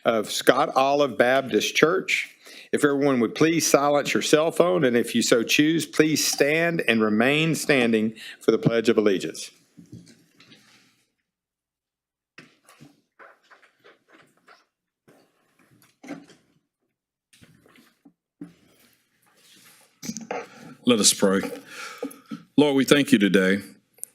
of Scott Olive Baptist Church. If everyone would please silence your cell phone, and if you so choose, please stand and remain standing for the Pledge of Allegiance. Let us pray. Lord, we thank you today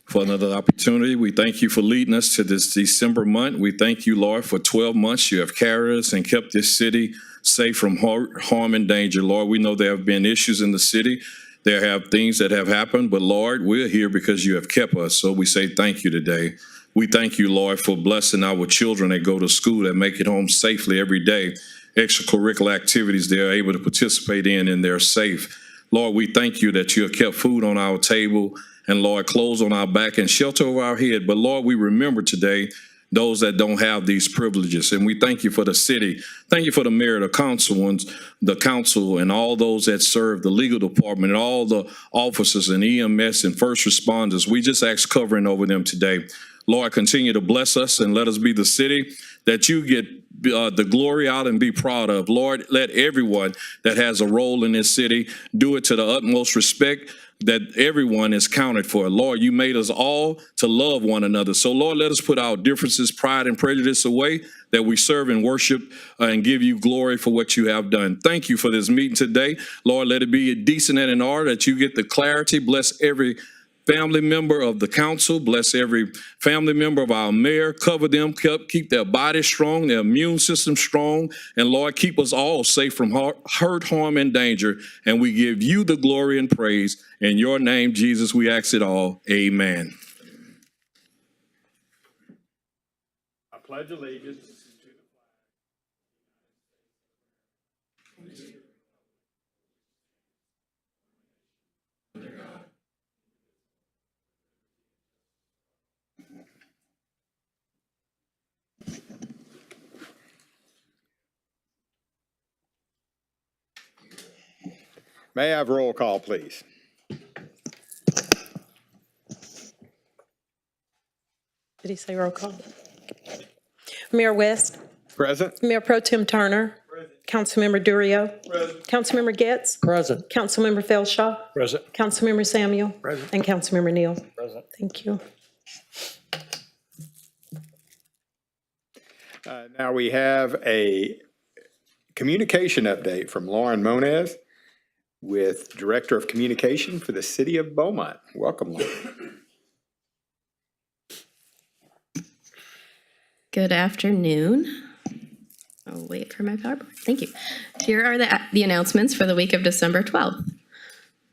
for another opportunity. We thank you for leading us to this December month. We thank you, Lord, for 12 months you have carried us and kept this city safe from harm and danger. Lord, we know there have been issues in the city. There have things that have happened, but Lord, we're here because you have kept us. So we say thank you today. We thank you, Lord, for blessing our children that go to school, that make it home safely every day. Extracurricular activities they're able to participate in and they're safe. Lord, we thank you that you have kept food on our table and, Lord, clothes on our back and shelter over our head. But, Lord, we remember today those that don't have these privileges. And we thank you for the city. Thank you for the mayor, the council, and all those that serve the legal department and all the officers and EMS and first responders. We just ask covering over them today. Lord, continue to bless us and let us be the city that you get the glory out and be proud of. Lord, let everyone that has a role in this city do it to the utmost respect, that everyone is counted for. Lord, you made us all to love one another. So, Lord, let us put our differences, pride, and prejudice away, that we serve and worship and give you glory for what you have done. Thank you for this meeting today. Lord, let it be decent and in order, that you get the clarity. Bless every family member of the council. Bless every family member of our mayor. Cover them, keep their bodies strong, their immune system strong. And Lord, keep us all safe from hurt, harm, and danger. And we give you the glory and praise. In your name, Jesus, we ask it all. Amen. I pledge allegiance May I have roll call, please? Did he say roll call? Mayor West. Present. Mayor Pro Tem Turner. Present. Councilmember Durio. Present. Councilmember Getz. Present. Councilmember Felshaw. Present. Councilmember Samuel. Present. And Councilmember Neal. Present. Thank you. Now we have a communication update from Lauren Monez, with Director of Communication for the City of Beaumont. Welcome, Lauren. Good afternoon. I'll wait for my PowerPoint. Thank you. Here are the announcements for the week of December 12th.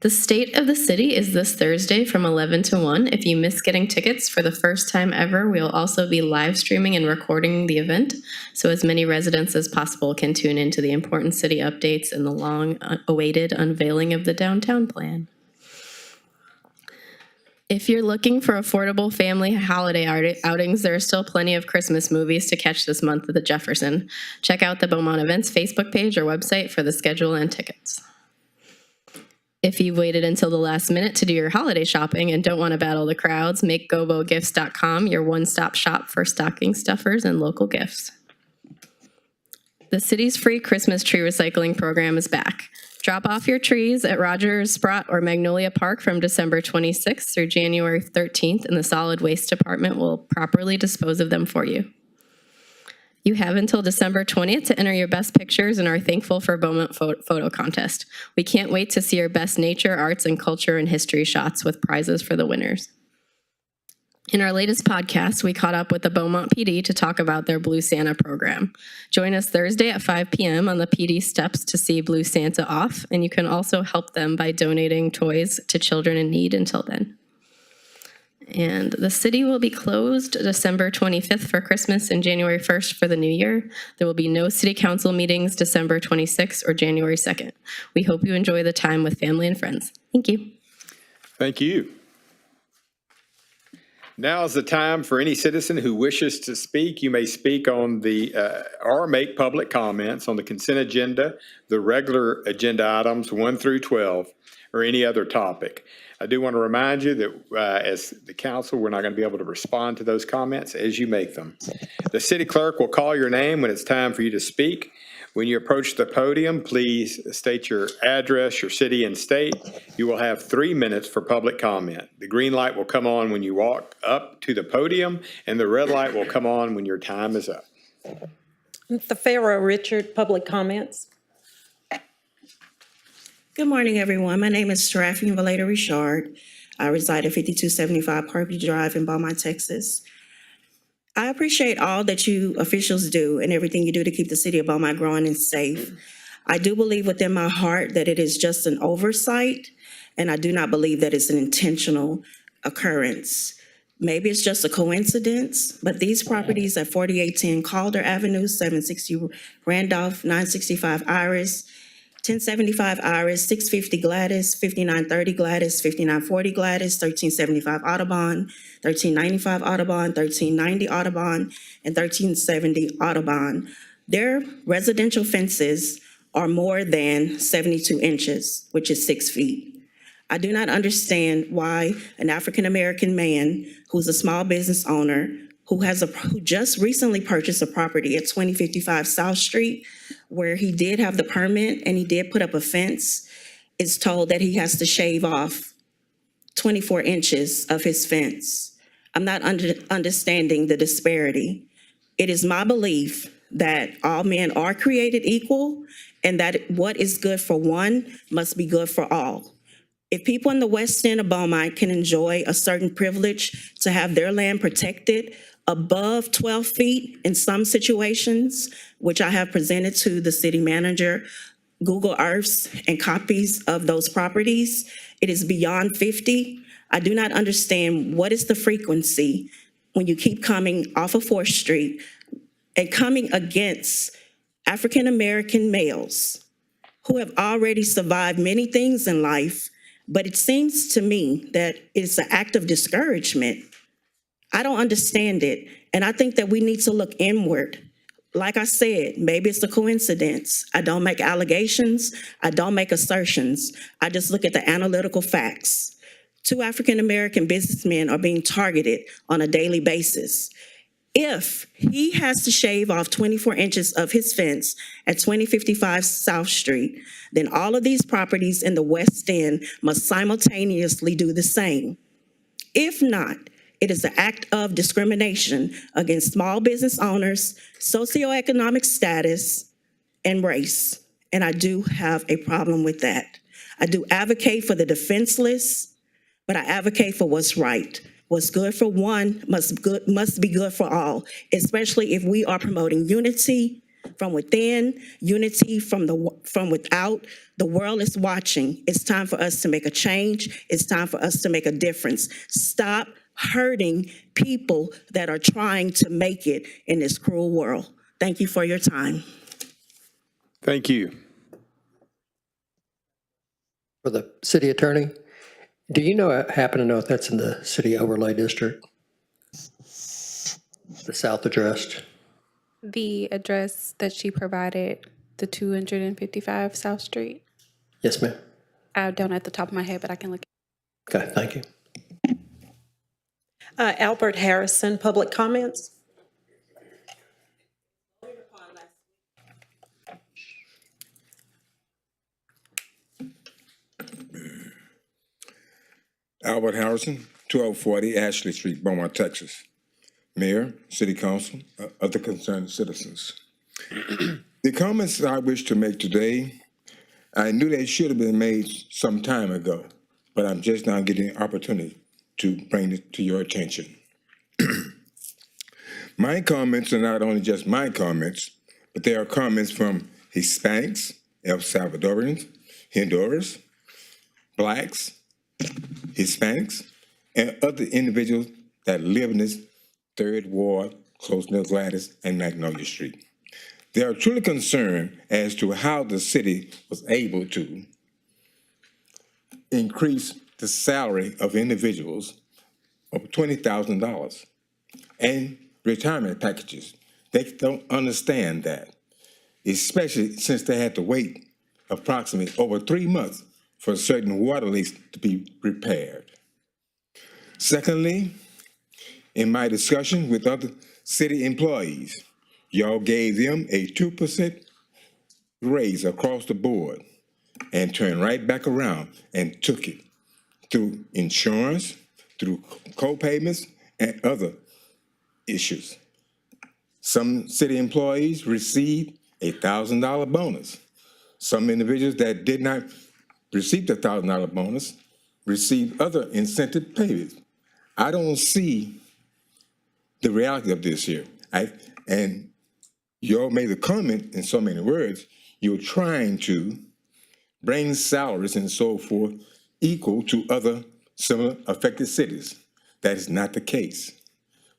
The State of the City is this Thursday from 11 to 1. If you miss getting tickets for the first time ever, we will also be live streaming and recording the event, so as many residents as possible can tune into the important city updates and the long-awaited unveiling of the downtown plan. If you're looking for affordable family holiday outings, there are still plenty of Christmas movies to catch this month at the Jefferson. Check out the Beaumont Events Facebook page or website for the schedule and tickets. If you've waited until the last minute to do your holiday shopping and don't want to battle the crowds, make GoBoGifts.com your one-stop shop for stocking stuffers and local gifts. The city's free Christmas tree recycling program is back. Drop off your trees at Rogers, Sprott, or Magnolia Park from December 26th through January 13th, and the solid waste department will properly dispose of them for you. You have until December 20th to enter your best pictures in our Thankful for Beaumont photo contest. We can't wait to see your best nature, arts, and culture and history shots with prizes for the winners. In our latest podcast, we caught up with the Beaumont PD to talk about their Blue Santa program. Join us Thursday at 5 p.m. on the PD steps to see Blue Santa off, and you can also help them by donating toys to children in need until then. And the city will be closed December 25th for Christmas and January 1st for the new year. There will be no city council meetings December 26th or January 2nd. We hope you enjoy the time with family and friends. Thank you. Thank you. Now is the time for any citizen who wishes to speak. You may speak on or make public comments on the consent agenda, the regular agenda items 1 through 12, or any other topic. I do want to remind you that as the council, we're not going to be able to respond to those comments as you make them. The city clerk will call your name when it's time for you to speak. When you approach the podium, please state your address, your city, and state. You will have 3 minutes for public comment. The green light will come on when you walk up to the podium, and the red light will come on when your time is up. The Pharaoh Richard, public comments. Good morning, everyone. My name is Seraphine Valeda Richard. I reside at 5275 Purvey Drive in Beaumont, Texas. I appreciate all that you officials do and everything you do to keep the city of Beaumont growing and safe. I do believe within my heart that it is just an oversight, and I do not believe that it's an intentional occurrence. Maybe it's just a coincidence, but these properties at 4810 Calder Avenue, 760 Randolph, 965 Iris, 1075 Iris, 650 Gladys, 5930 Gladys, 5940 Gladys, 1375 Audubon, 1395 Audubon, 1390 Audubon, and 1370 Audubon. Their residential fences are more than 72 inches, which is 6 feet. I do not understand why an African-American man who's a small business owner who just recently purchased a property at 2055 South Street, where he did have the permit and he did put up a fence, is told that he has to shave off 24 inches of his fence. I'm not understanding the disparity. It is my belief that all men are created equal and that what is good for one must be good for all. If people in the West End of Beaumont can enjoy a certain privilege to have their land protected above 12 feet in some situations, which I have presented to the city manager, Google Earths and copies of those properties, it is beyond 50. I do not understand what is the frequency when you keep coming off of 4th Street and coming against African-American males who have already survived many things in life, but it seems to me that it's an act of discouragement. I don't understand it, and I think that we need to look inward. Like I said, maybe it's a coincidence. I don't make allegations. I don't make assertions. I just look at the analytical facts. 2 African-American businessmen are being targeted on a daily basis. If he has to shave off 24 inches of his fence at 2055 South Street, then all of these properties in the West End must simultaneously do the same. If not, it is an act of discrimination against small business owners, socioeconomic status, and race. And I do have a problem with that. I do advocate for the defenseless, but I advocate for what's right. What's good for one must be good for all, especially if we are promoting unity from within, unity from without. The world is watching. It's time for us to make a change. It's time for us to make a difference. Stop hurting people that are trying to make it in this cruel world. Thank you for your time. Thank you. For the city attorney, do you happen to know if that's in the city overlay district? The south addressed? The address that she provided, the 255 South Street. Yes, ma'am. I don't at the top of my head, but I can look. Okay, thank you. Albert Harrison, public comments. Albert Harrison, 1240 Ashley Street, Beaumont, Texas. Mayor, City Council, other concerned citizens. The comments I wish to make today, I knew they should have been made some time ago, but I'm just now getting an opportunity to bring it to your attention. My comments are not only just my comments, but they are comments from Hispanics, El Salvadorians, Honduras, Blacks, Hispanics, and other individuals that live in this Third Ward, close to Gladys and Magnolia Street. They are truly concerned as to how the city was able to increase the salary of individuals of $20,000 and retirement packages. They don't understand that, especially since they had to wait approximately over 3 months for certain water leaks to be repaired. Secondly, in my discussion with other city employees, y'all gave them a 2% raise across the board and turned right back around and took it through insurance, through co-payments, and other issues. Some city employees received a $1,000 bonus. Some individuals that did not receive the $1,000 bonus received other incentive payments. I don't see the reality of this here. And you all made the comment in so many words, you're trying to bring salaries and so forth equal to other similar affected cities. That is not the case.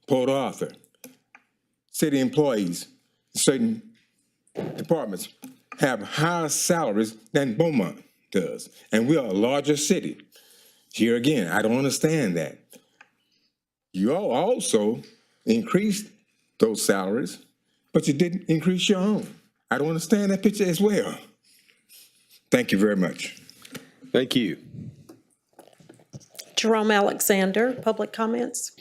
Port Arthur, city employees, certain departments have higher salaries than Beaumont does. And we are a larger city. Here again, I don't understand that. You all also increased those salaries, but you didn't increase your own. I don't understand that picture as well. Thank you very much. Thank you. Jerome Alexander, public comments.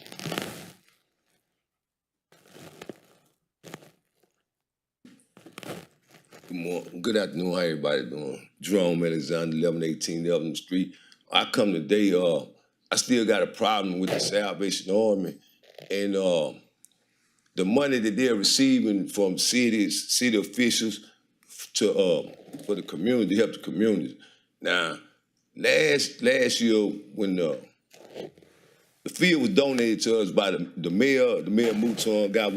Good afternoon, how everybody doing? Jerome Alexander, 1118 Elton Street. I come today, I still got a problem with the Salvation Army and the money that they're receiving from city officials to for the community, help the communities. Now, last year when the field was donated to us by the mayor Mouton guy,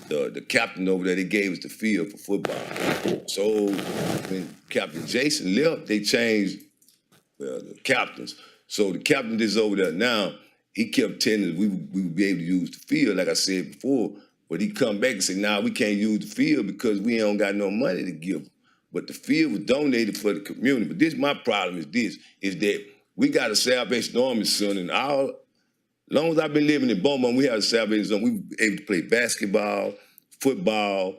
the captain over there, they gave us the field for football. So when Captain Jason left, they changed the captains. So the captain that's over there now, he kept telling us we would be able to use the field, like I said before, but he come back and said, nah, we can't use the field because we don't got no money to give. But the field was donated for the community. But this, my problem is that we got a Salvation Army son, and as long as I've been living in Beaumont, we have a Salvation Army. We were able to play basketball, football,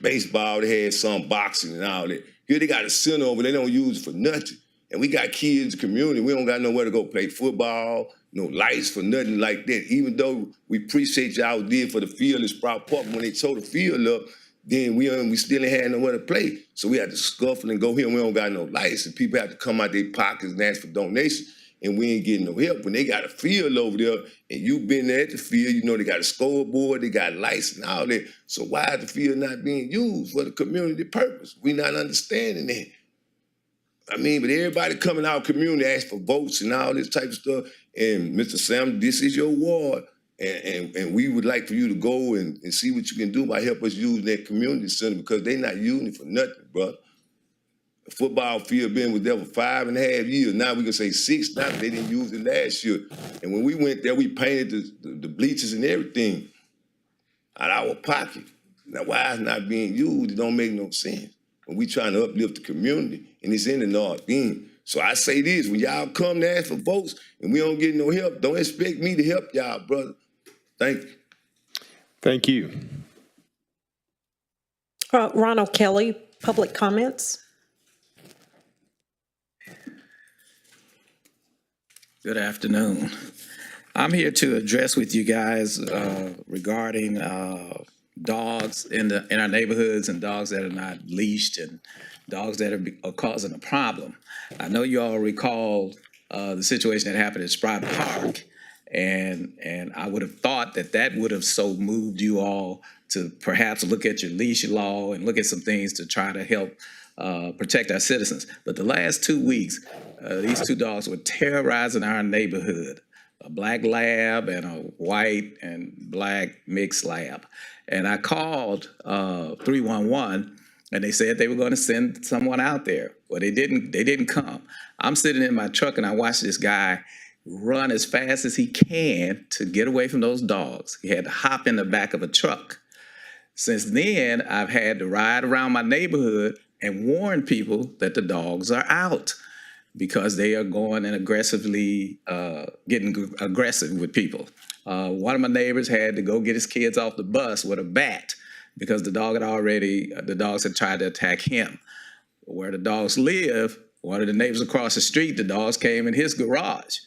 baseball. They had some boxing and all that. Here they got a center over, they don't use it for nothing. And we got kids in the community, we don't got nowhere to go play football, no lights for nothing like that. Even though we appreciate y'all did for the field in Sprout Park, when they tore the field up, then we still ain't had nowhere to play. So we had to scuffle and go here, and we don't got no lights. And people have to come out their pockets and ask for donations, and we ain't getting no help. When they got a field over there, and you been there at the field, you know they got a scoreboard, they got lights and all that. So why is the field not being used for the community purpose? We not understanding that. I mean, but everybody coming out community ask for votes and all this type of stuff. And Mr. Sam, this is your ward. And we would like for you to go and see what you can do by help us use that community center because they not using it for nothing, bro. The football field been with them for 5.5 years. Now we can say 6 now, but they didn't use it last year. And when we went there, we painted the bleachers and everything out of our pocket. Now, why it's not being used, it don't make no sense. When we trying to uplift the community, and it's in the North End. So I say this, when y'all come to ask for votes and we don't get no help, don't expect me to help y'all, brother. Thank you. Thank you. Ronald Kelly, public comments. Good afternoon. I'm here to address with you guys regarding dogs in our neighborhoods and dogs that are not leashed and dogs that are causing a problem. I know you all recall the situation that happened at Sprout Park, and I would have thought that would have so moved you all to perhaps look at your leash law and look at some things to try to help protect our citizens. But the last 2 weeks, these 2 dogs were terrorizing our neighborhood, a black lab and a white and black mixed lab. And I called 311, and they said they were going to send someone out there. Well, they didn't come. I'm sitting in my truck, and I watched this guy run as fast as he can to get away from those dogs. He had to hop in the back of a truck. Since then, I've had to ride around my neighborhood and warn people that the dogs are out. because they are going and aggressively getting aggressive with people. One of my neighbors had to go get his kids off the bus with a bat because the dogs had tried to attack him. Where the dogs live, one of the neighbors across the street, the dogs came in his garage.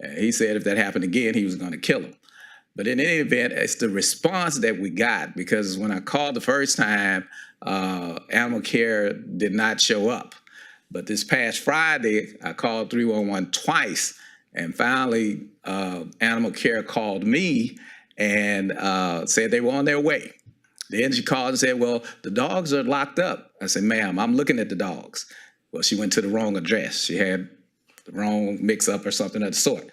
And he said if that happened again, he was going to kill them. But in any event, it's the response that we got, because when I called the first time, animal care did not show up. But this past Friday, I called 311 twice, and finally animal care called me and said they were on their way. Then she called and said, well, the dogs are locked up. I said, ma'am, I'm looking at the dogs. Well, she went to the wrong address. She had the wrong mix-up or something of the sort.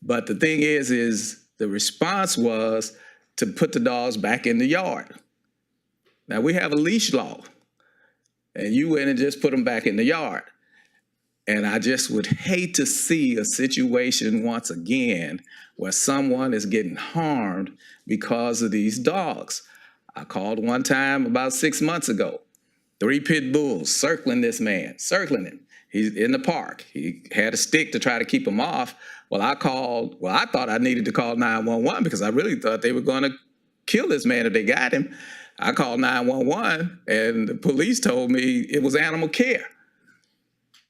But the thing is the response was to put the dogs back in the yard. Now, we have a leash law, and you went and just put them back in the yard. And I just would hate to see a situation once again where someone is getting harmed because of these dogs. I called one time about 6 months ago, 3 pit bulls circling this man, circling him. He's in the park. He had a stick to try to keep him off. I thought I needed to call 911 because I really thought they were going to kill this man if they got him. I called 911 and the police told me it was animal care.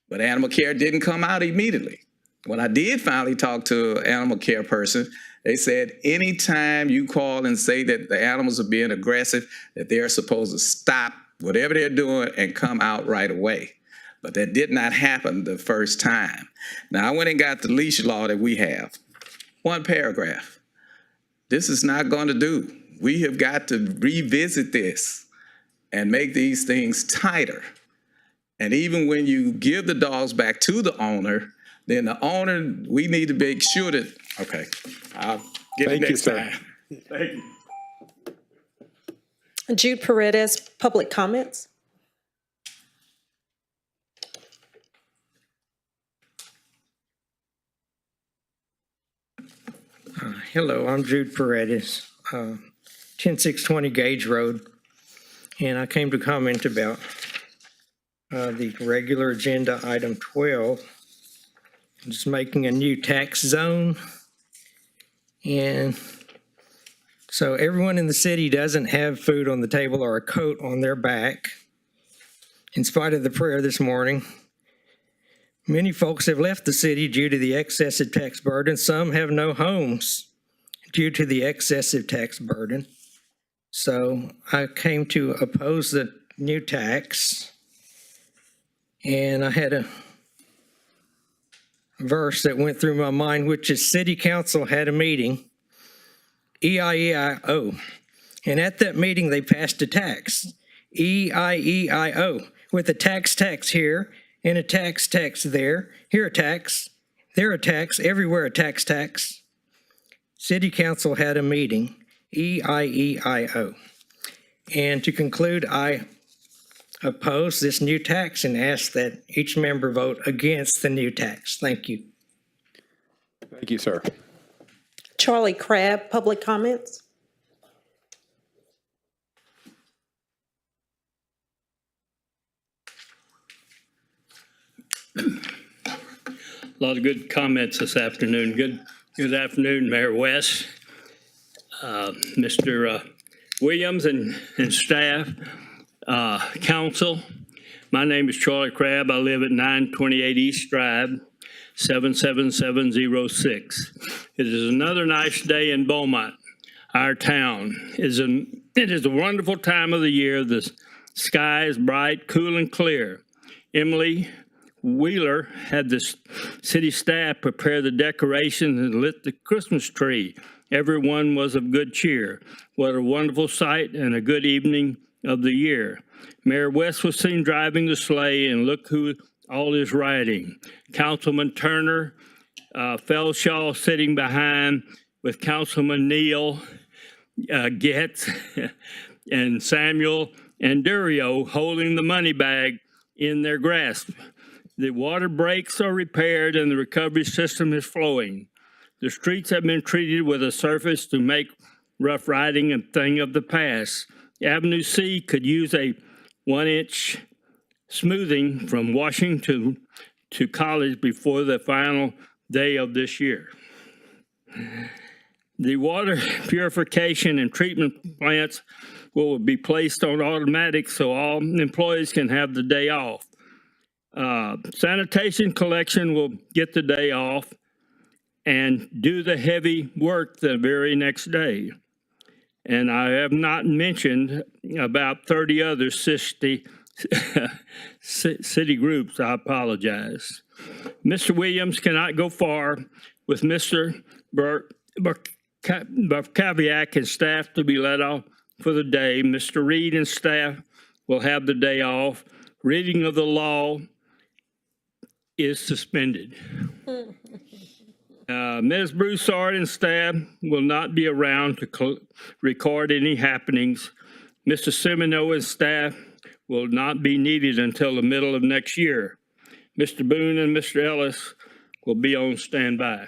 But animal care didn't come out immediately. When I did finally talk to an animal care person, they said anytime you call and say that the animals are being aggressive, that they're supposed to stop whatever they're doing and come out right away. But that did not happen the first time. Now, I went and got the leash law that we have. 1 paragraph. This is not going to do. We have got to revisit this and make these things tighter. And even when you give the dogs back to the owner, then the owner, we need to make sure that, okay, I'll get it next time. Thank you. Jude Paredes, public comments. Hello, I'm Jude Paredes, 10620 Gage Road, and I came to comment about the regular agenda item 12, just making a new tax zone. And so everyone in the city doesn't have food on the table or a coat on their back. In spite of the prayer this morning, many folks have left the city due to the excessive tax burden. Some have no homes due to the excessive tax burden. So I came to oppose the new tax. And I had a verse that went through my mind, which is City Council had a meeting, E-I-E-I-O. And at that meeting, they passed a tax, E-I-E-I-O, with a tax here and a tax there. Here a tax, there a tax, everywhere a tax. City Council had a meeting, E-I-E-I-O. And to conclude, I oppose this new tax and ask that each member vote against the new tax. Thank you. Thank you, sir. Charlie Crabb, public comments. A lot of good comments this afternoon. Good afternoon, Mayor West, Mr. Williams and staff, council. My name is Charlie Crabb. I live at 928 East Drive, 77706. It is another nice day in Beaumont, our town. It is a wonderful time of the year. The sky is bright, cool, and clear. Emily Wheeler had the city staff prepare the decorations and lit the Christmas tree. Everyone was of good cheer. What a wonderful sight and a good evening of the year. Mayor West was seen driving the sleigh, and look who all is riding. Councilman Turner, Felshaw sitting behind with Councilman Neal, Getz, and Samuel and Durio holding the money bag in their grasp. The water breaks are repaired and the recovery system is flowing. The streets have been treated with a surface to make rough riding a thing of the past. Avenue C could use a 1-inch smoothing from Washington to college before the final day of this year. The water purification and treatment plants will be placed on automatic so all employees can have the day off. Sanitation collection will get the day off and do the heavy work the very next day. And I have not mentioned about 30 other city groups. I apologize. Mr. Williams cannot go far with Mr. Barkaviak and staff to be let off for the day. Mr. Reed and staff will have the day off. Reading of the law is suspended. Ms. Broussard and staff will not be around to record any happenings. Mr. Semino and staff will not be needed until the middle of next year. Mr. Boone and Mr. Ellis will be on standby.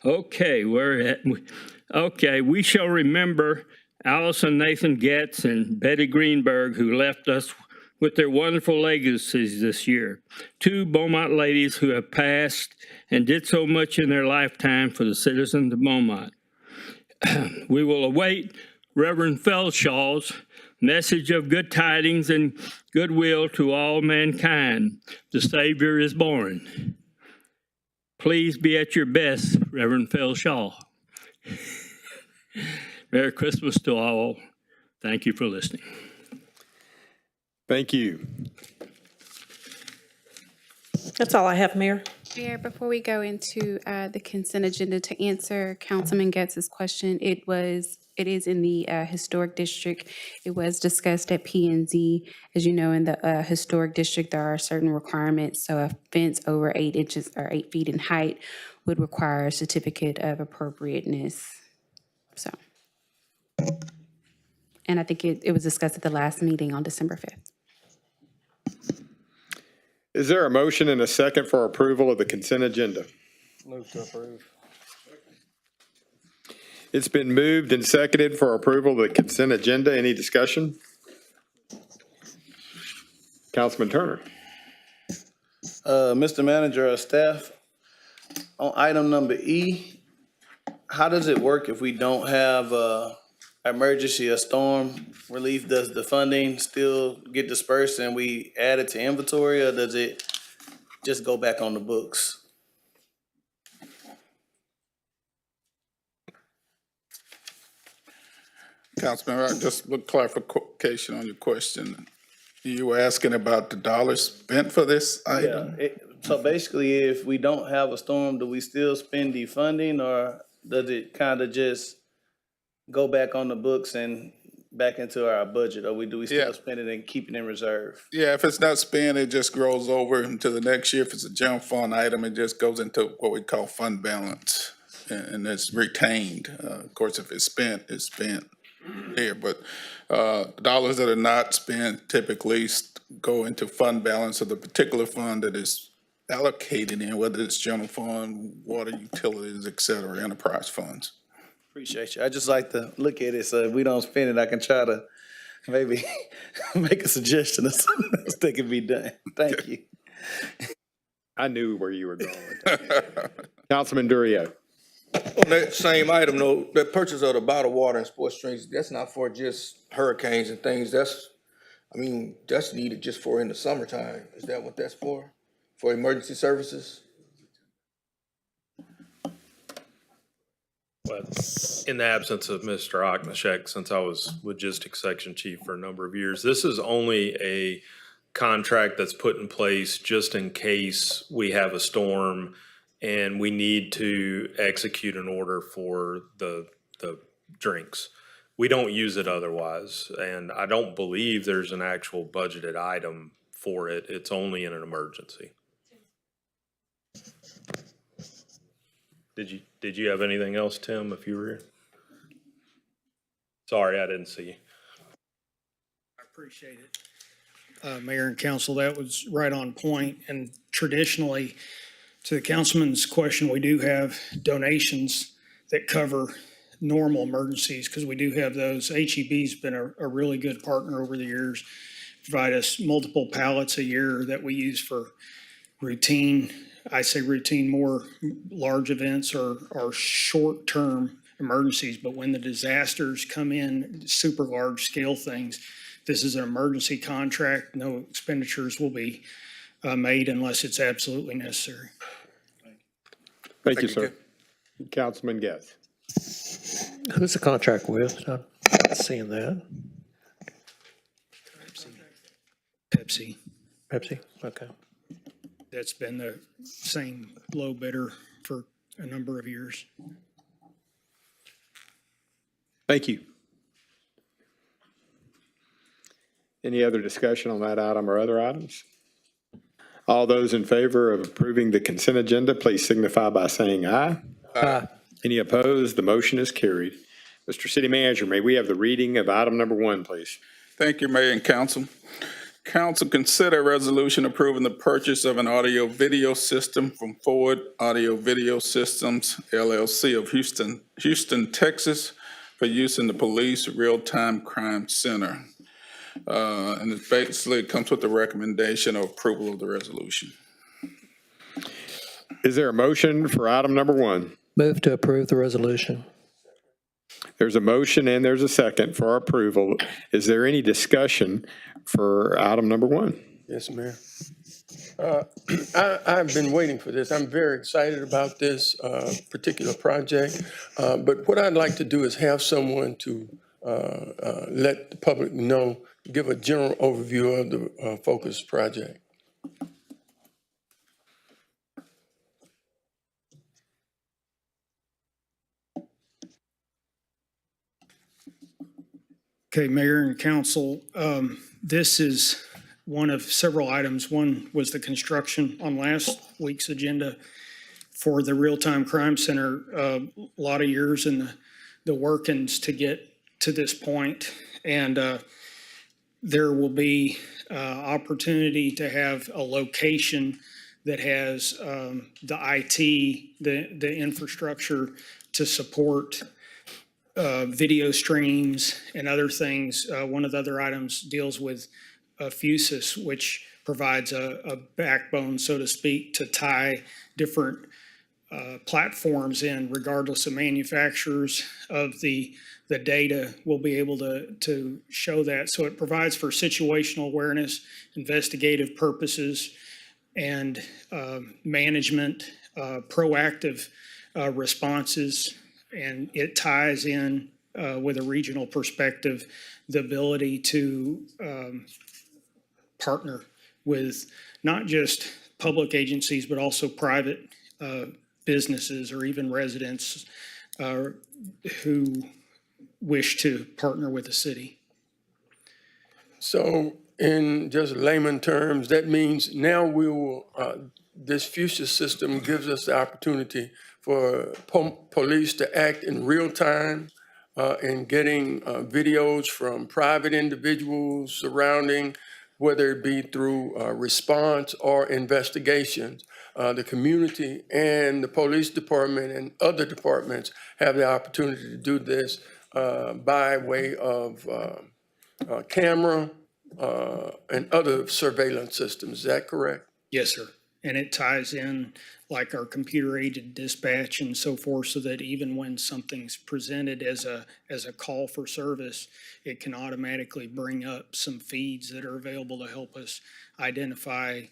Okay, we shall remember Allison Nathan Getz and Betty Greenberg, who left us with their wonderful legacies this year. Two Beaumont ladies who have passed and did so much in their lifetime for the citizens of Beaumont. We will await Reverend Felshaw's message of good tidings and goodwill to all mankind. The Savior is born. Please be at your best, Reverend Felshaw. Merry Christmas to all. Thank you for listening. Thank you. That's all I have, Mayor. Mayor, before we go into the consent agenda, to answer Councilman Getz's question, it is in the historic district. It was discussed at P&Z. As you know, in the historic district, there are certain requirements. So a fence over 8 inches or 8 feet in height would require a certificate of appropriateness. So, and I think it was discussed at the last meeting on December 5th. Is there a motion and a second for approval of the consent agenda? Move to approve. It's been moved and seconded for approval of the consent agenda. Any discussion? Councilman Turner. Mr. Manager, staff, on item number E, how does it work if we don't have emergency or storm relief? Does the funding still get dispersed and we add it to inventory, or does it just go back on the books? Councilman Rock, just a clarification on your question. You were asking about the dollars spent for this item? Yeah, so basically, if we don't have a storm, do we still spend the funding, or does it kind of just go back on the books and back into our budget, or do we still spend it and keep it in reserve? Yeah, if it's not spent, it just grows over into the next year. If it's a general fund item, it just goes into what we call fund balance, and it's retained. Of course, if it's spent, it's spent there, but dollars that are not spent typically go into fund balance of the particular fund that is allocated in, whether it's general fund, water utilities, et cetera, enterprise funds. Appreciate you. I just like to look at it, so if we don't spend it, I can try to maybe make a suggestion of something else that can be done. Thank you. I knew where you were going with that. Councilman Durio. On that same item though, that purchase of the bottled water and sports drinks, that's not for just hurricanes and things. That's needed just for in the summertime. Is that what that's for? For emergency services? Well, in the absence of Mr. Oknashek, since I was logistics section chief for a number of years, this is only a contract that's put in place just in case we have a storm and we need to execute an order for the drinks. We don't use it otherwise, and I don't believe there's an actual budgeted item for it. It's only in an emergency. Did you have anything else, Tim, if you were here? Sorry, I didn't see you. I appreciate it. Mayor and council, that was right on point. And traditionally, to the councilman's question, we do have donations that cover normal emergencies because we do have those. HEB's been a really good partner over the years. provide us multiple pallets a year that we use for routine, I say routine, more large events or short-term emergencies. But when the disasters come in, super large scale things, this is an emergency contract. No expenditures will be made unless it's absolutely necessary. Thank you, sir. Councilman Getz. Who's the contract with? I'm not seeing that. Pepsi, Pepsi? Okay. that's been the same low bidder for a number of years. Thank you. Any other discussion on that item or other items? All those in favor of approving the consent agenda, please signify by saying aye. Aye. Any opposed? The motion is carried. Mr. City Manager, may we have the reading of item number 1, please? Thank you, Mayor and Council. Council, consider a resolution approving the purchase of an audio-video system from Ford Audio-Video Systems, LLC of Houston, Texas, for use in the police real-time crime center. And it basically comes with the recommendation of approval of the resolution. Is there a motion for item number 1? Move to approve the resolution. There's a motion and there's a second for approval. Is there any discussion for item number 1? Yes, Mayor. I've been waiting for this. I'm very excited about this particular project. But what I'd like to do is have someone to let the public know, give a general overview of the Focus project. Okay, Mayor and Council, this is one of several items. One was the construction on last week's agenda for the real-time crime center. A lot of years in the workings to get to this point, and there will be opportunity to have a location that has the IT, the infrastructure to support video streams and other things. One of the other items deals with Fusus, which provides a backbone, so to speak, to tie different platforms in, regardless of manufacturers of the data. We'll be able to show that. So it provides for situational awareness, investigative purposes, and management, proactive responses. And it ties in with a regional perspective, the ability to partner with not just public agencies, but also private businesses or even residents who wish to partner with the city. So in just layman terms, that means now we will, this future system gives us the opportunity for police to act in real time in getting videos from private individuals surrounding, whether it be through response or investigations. The community and the police department and other departments have the opportunity to do this by way of camera and other surveillance systems. Is that correct? Yes, sir. And it ties in like our computer-aided dispatch and so forth, so that even when something's presented as a call for service, it can automatically bring up some feeds that are available to help us identify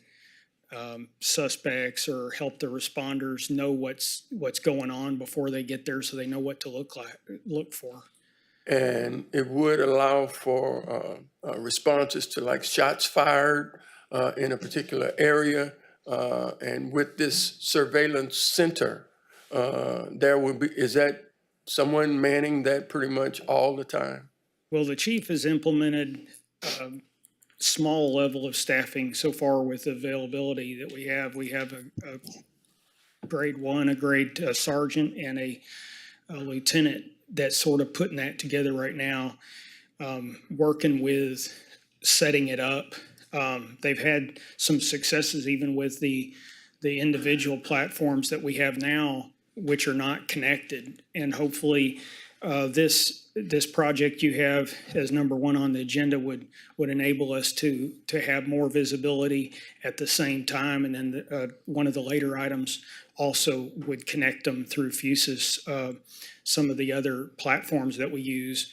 suspects or help the responders know what's going on before they get there, so they know what to look for. And it would allow for responses to like shots fired in a particular area. And with this surveillance center, there will be, is that someone manning that pretty much all the time? Well, the chief has implemented a small level of staffing so far with availability that we have. We have a grade 1, a grade sergeant, and a lieutenant that's sort of putting that together right now, working with setting it up. They've had some successes even with the individual platforms that we have now, which are not connected. And hopefully This project you have as number one on the agenda would enable us to have more visibility at the same time. And then one of the later items also would connect them through Fusus, some of the other platforms that we use.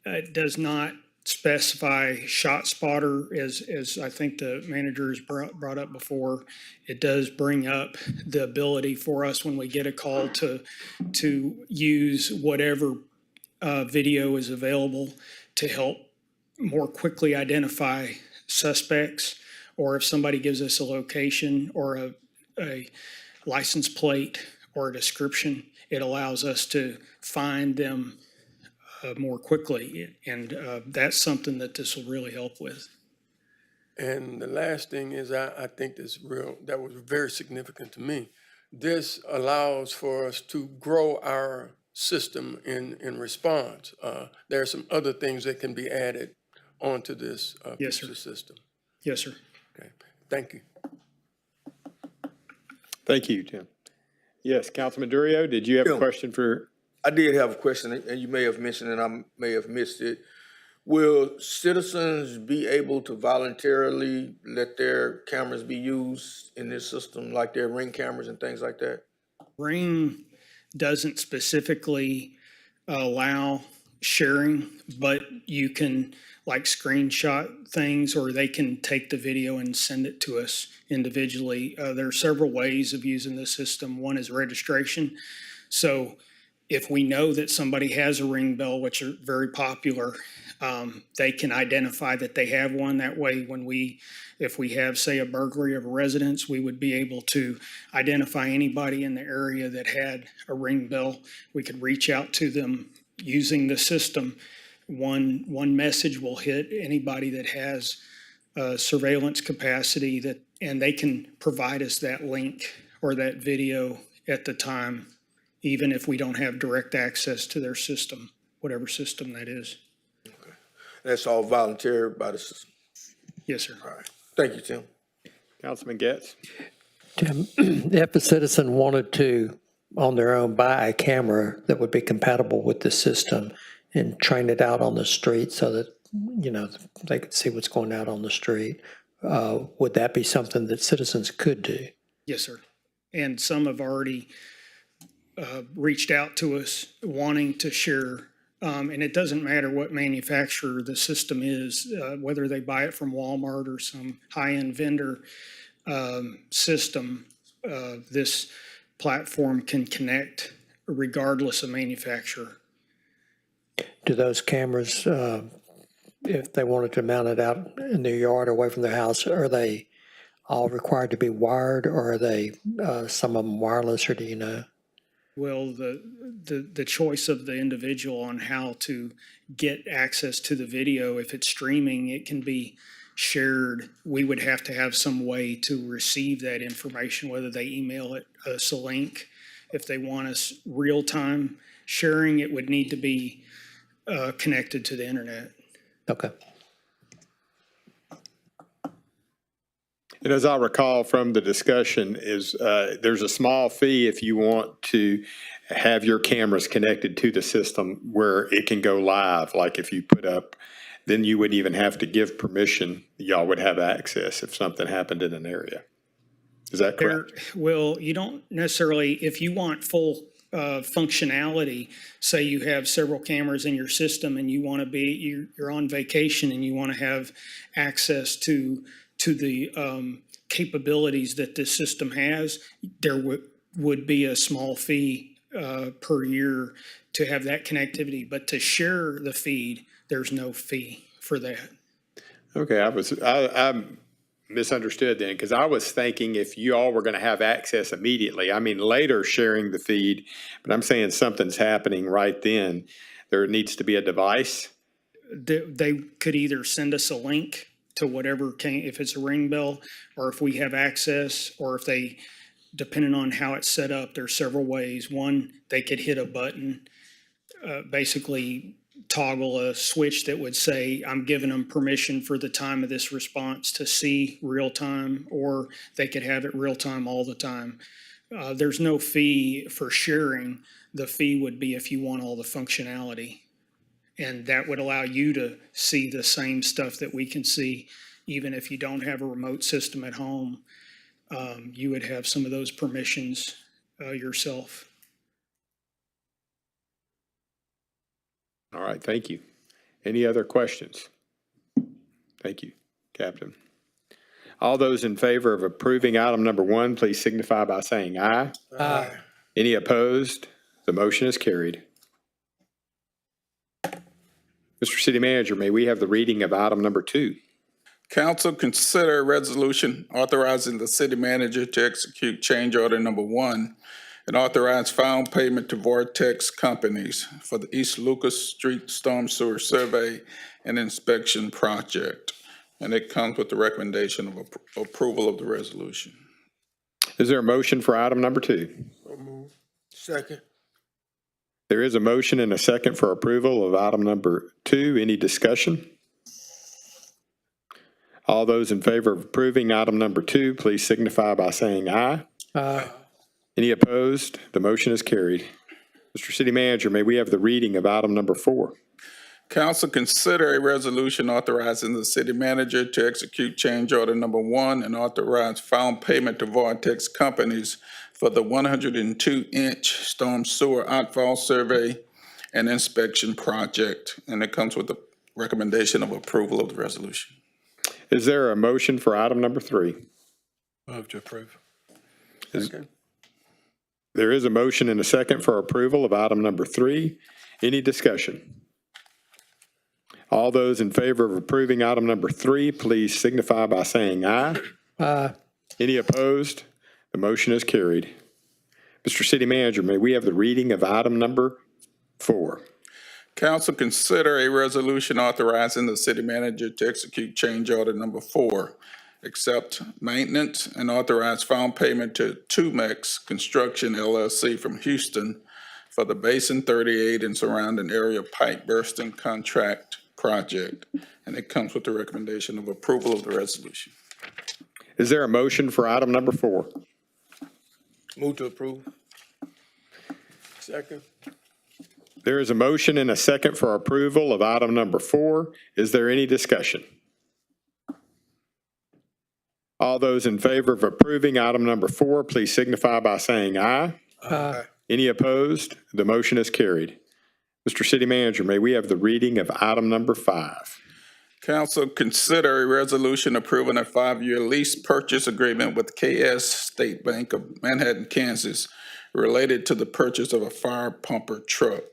It does not specify shot spotter as I think the manager has brought up before. It does bring up the ability for us when we get a call to use whatever video is available to help more quickly identify suspects, or if somebody gives us a location or a license plate or a description, it allows us to find them more quickly. And that's something that this will really help with. And the last thing is, I think that was very significant to me. This allows for us to grow our system in response. There are some other things that can be added onto this Yes, sir. system. Yes, sir. Okay, thank you. Thank you, Tim. Yes, Councilman Durio, did you have a question for? I did have a question, and you may have mentioned it, I may have missed it. Will citizens be able to voluntarily let their cameras be used in this system, like their Ring cameras and things like that? Ring doesn't specifically allow sharing, but you can like screenshot things, or they can take the video and send it to us individually. There are several ways of using the system. One is registration. So if we know that somebody has a Ring bell, which are very popular, they can identify that they have one. That way, if we have, say, a burglary of a residence, we would be able to identify anybody in the area that had a Ring bell. We could reach out to them using the system. One message will hit anybody that has surveillance capacity, and they can provide us that link or that video at the time, even if we don't have direct access to their system, whatever system that is. Okay. That's all voluntary by the system? Yes, sir. All right. Thank you, Tim. Councilman Getz? Tim, if a citizen wanted to, on their own, buy a camera that would be compatible with the system and train it out on the street so that, they could see what's going out on the street, would that be something that citizens could do? Yes, sir. And some have already reached out to us wanting to share. And it doesn't matter what manufacturer the system is, whether they buy it from Walmart or some high-end vendor system, this platform can connect regardless of manufacturer. Do those cameras, if they wanted to mount it out in their yard away from their house, are they all required to be wired, or are they some of them wireless, or do you know? Well, the choice of the individual on how to get access to the video, if it's streaming, it can be shared. We would have to have some way to receive that information, whether they email us a link. If they want us real-time sharing, it would need to be connected to the internet. Okay. And as I recall from the discussion is there's a small fee if you want to have your cameras connected to the system where it can go live. Like if you put up, then you wouldn't even have to give permission. Y'all would have access if something happened in an area. Is that correct? Well, you don't necessarily, if you want full functionality, say you have several cameras in your system and you want to you're on vacation and you want to have access to the capabilities that this system has, there would be a small fee per year to have that connectivity. But to share the feed, there's no fee for that. Okay, I misunderstood then, because I was thinking if you all were going to have access immediately, I mean later sharing the feed, but I'm saying something's happening right then. There needs to be a device. They could either send us a link to whatever if it's a Ring bell, or if we have access, or if they, depending on how it's set up, there's several ways. One, they could hit a button, basically toggle a switch that would say, I'm giving them permission for the time of this response to see real time, or they could have it real time all the time. There's no fee for sharing. the fee would be if you want all the functionality. And that would allow you to see the same stuff that we can see, even if you don't have a remote system at home. You would have some of those permissions yourself. All right, thank you. Any other questions? Thank you, Captain. All those in favor of approving item number 1, please signify by saying aye. Aye. Any opposed? The motion is carried. Mr. City Manager, may we have the reading of item number 2? Council, consider a resolution authorizing the city manager to execute change order number 1 and authorize final payment to Vortex Companies for the East Lucas Street Storm Sewer Survey and Inspection Project. And it comes with the recommendation of approval of the resolution. Is there a motion for item number 2? So moved. Second. There is a motion and a second for approval of item number 2. Any discussion? All those in favor of approving item number 2, please signify by saying aye. Aye. Any opposed? The motion is carried. Mr. City Manager, may we have the reading of item number 4? Council, consider a resolution authorizing the city manager to execute change order number 1 and authorize final payment to Vortex Companies for the 102-inch storm sewer outfall survey and inspection project. And it comes with the recommendation of approval of the resolution. Is there a motion for item number 3? Move to approve. Second. There is a motion and a second for approval of item number 3. Any discussion? All those in favor of approving item number 3, please signify by saying aye. Aye. Any opposed? The motion is carried. Mr. City Manager, may we have the reading of item number 4? Council, consider a resolution authorizing the city manager to execute change order number 4, accept maintenance and authorize final payment to To-Mex Construction, LLC from Houston for the Basin 38 and surrounding area pipe bursting contract project. And it comes with the recommendation of approval of the resolution. Is there a motion for item number 4? Move to approve. Second. There is a motion and a second for approval of item number 4. Is there any discussion? All those in favor of approving item number 4, please signify by saying aye. Aye. Any opposed? The motion is carried. Mr. City Manager, may we have the reading of item number 5? Council, consider a resolution approving a 5-year lease purchase agreement with KS State Bank of Manhattan, Kansas, related to the purchase of a fire pumper truck.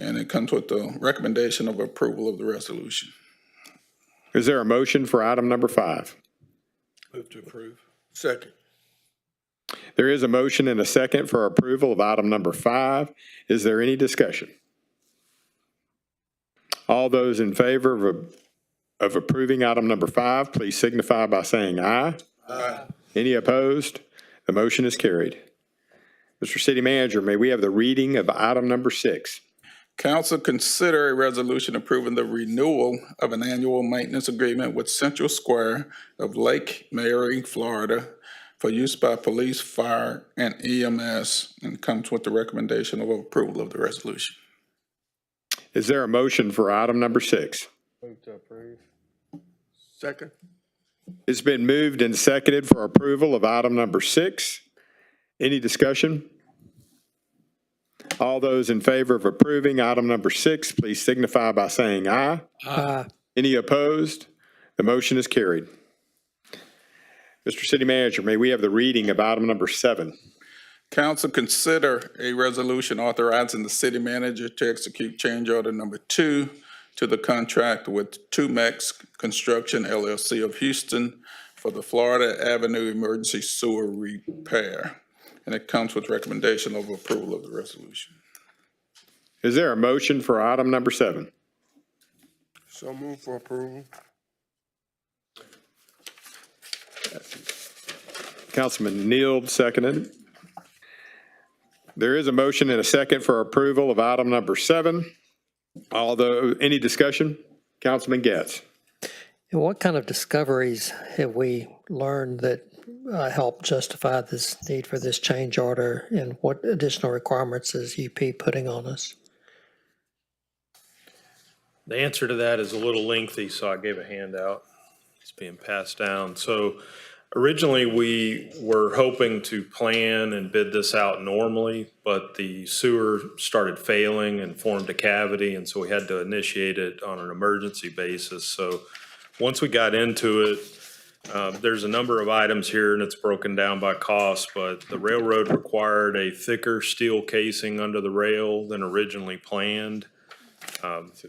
And it comes with the recommendation of approval of the resolution. Is there a motion for item number 5? Move to approve. Second. There is a motion and a second for approval of item number 5. Is there any discussion? All those in favor of approving item number 5, please signify by saying aye. Aye. Any opposed? The motion is carried. Mr. City Manager, may we have the reading of item number 6? Council, consider a resolution approving the renewal of an annual maintenance agreement with Central Square of Lake Mary, Florida, for use by police, fire, and EMS, and comes with the recommendation of approval of the resolution. Is there a motion for item number 6? Move to approve. Second. It's been moved and seconded for approval of item number 6. Any discussion? All those in favor of approving item number 6, please signify by saying aye. Aye. Any opposed? The motion is carried. Mr. City Manager, may we have the reading of item number 7? Council, consider a resolution authorizing the city manager to execute change order number 2 to the contract with To-Mex Construction, LLC of Houston for the Florida Avenue Emergency Sewer Repair. And it comes with recommendation of approval of the resolution. Is there a motion for item number 7? So move for approval. Councilman Neal seconded. There is a motion and a second for approval of item number 7. Although, any discussion? Councilman Getz. And what kind of discoveries have we learned that help justify this need for this change order, and what additional requirements is UP putting on us? The answer to that is a little lengthy, so I gave a handout. It's being passed down. So originally, we were hoping to plan and bid this out normally, but the sewer started failing and formed a cavity, and so we had to initiate it on an emergency basis. So once we got into it, there's a number of items here, and it's broken down by cost, but the railroad required a thicker steel casing under the rail than originally planned.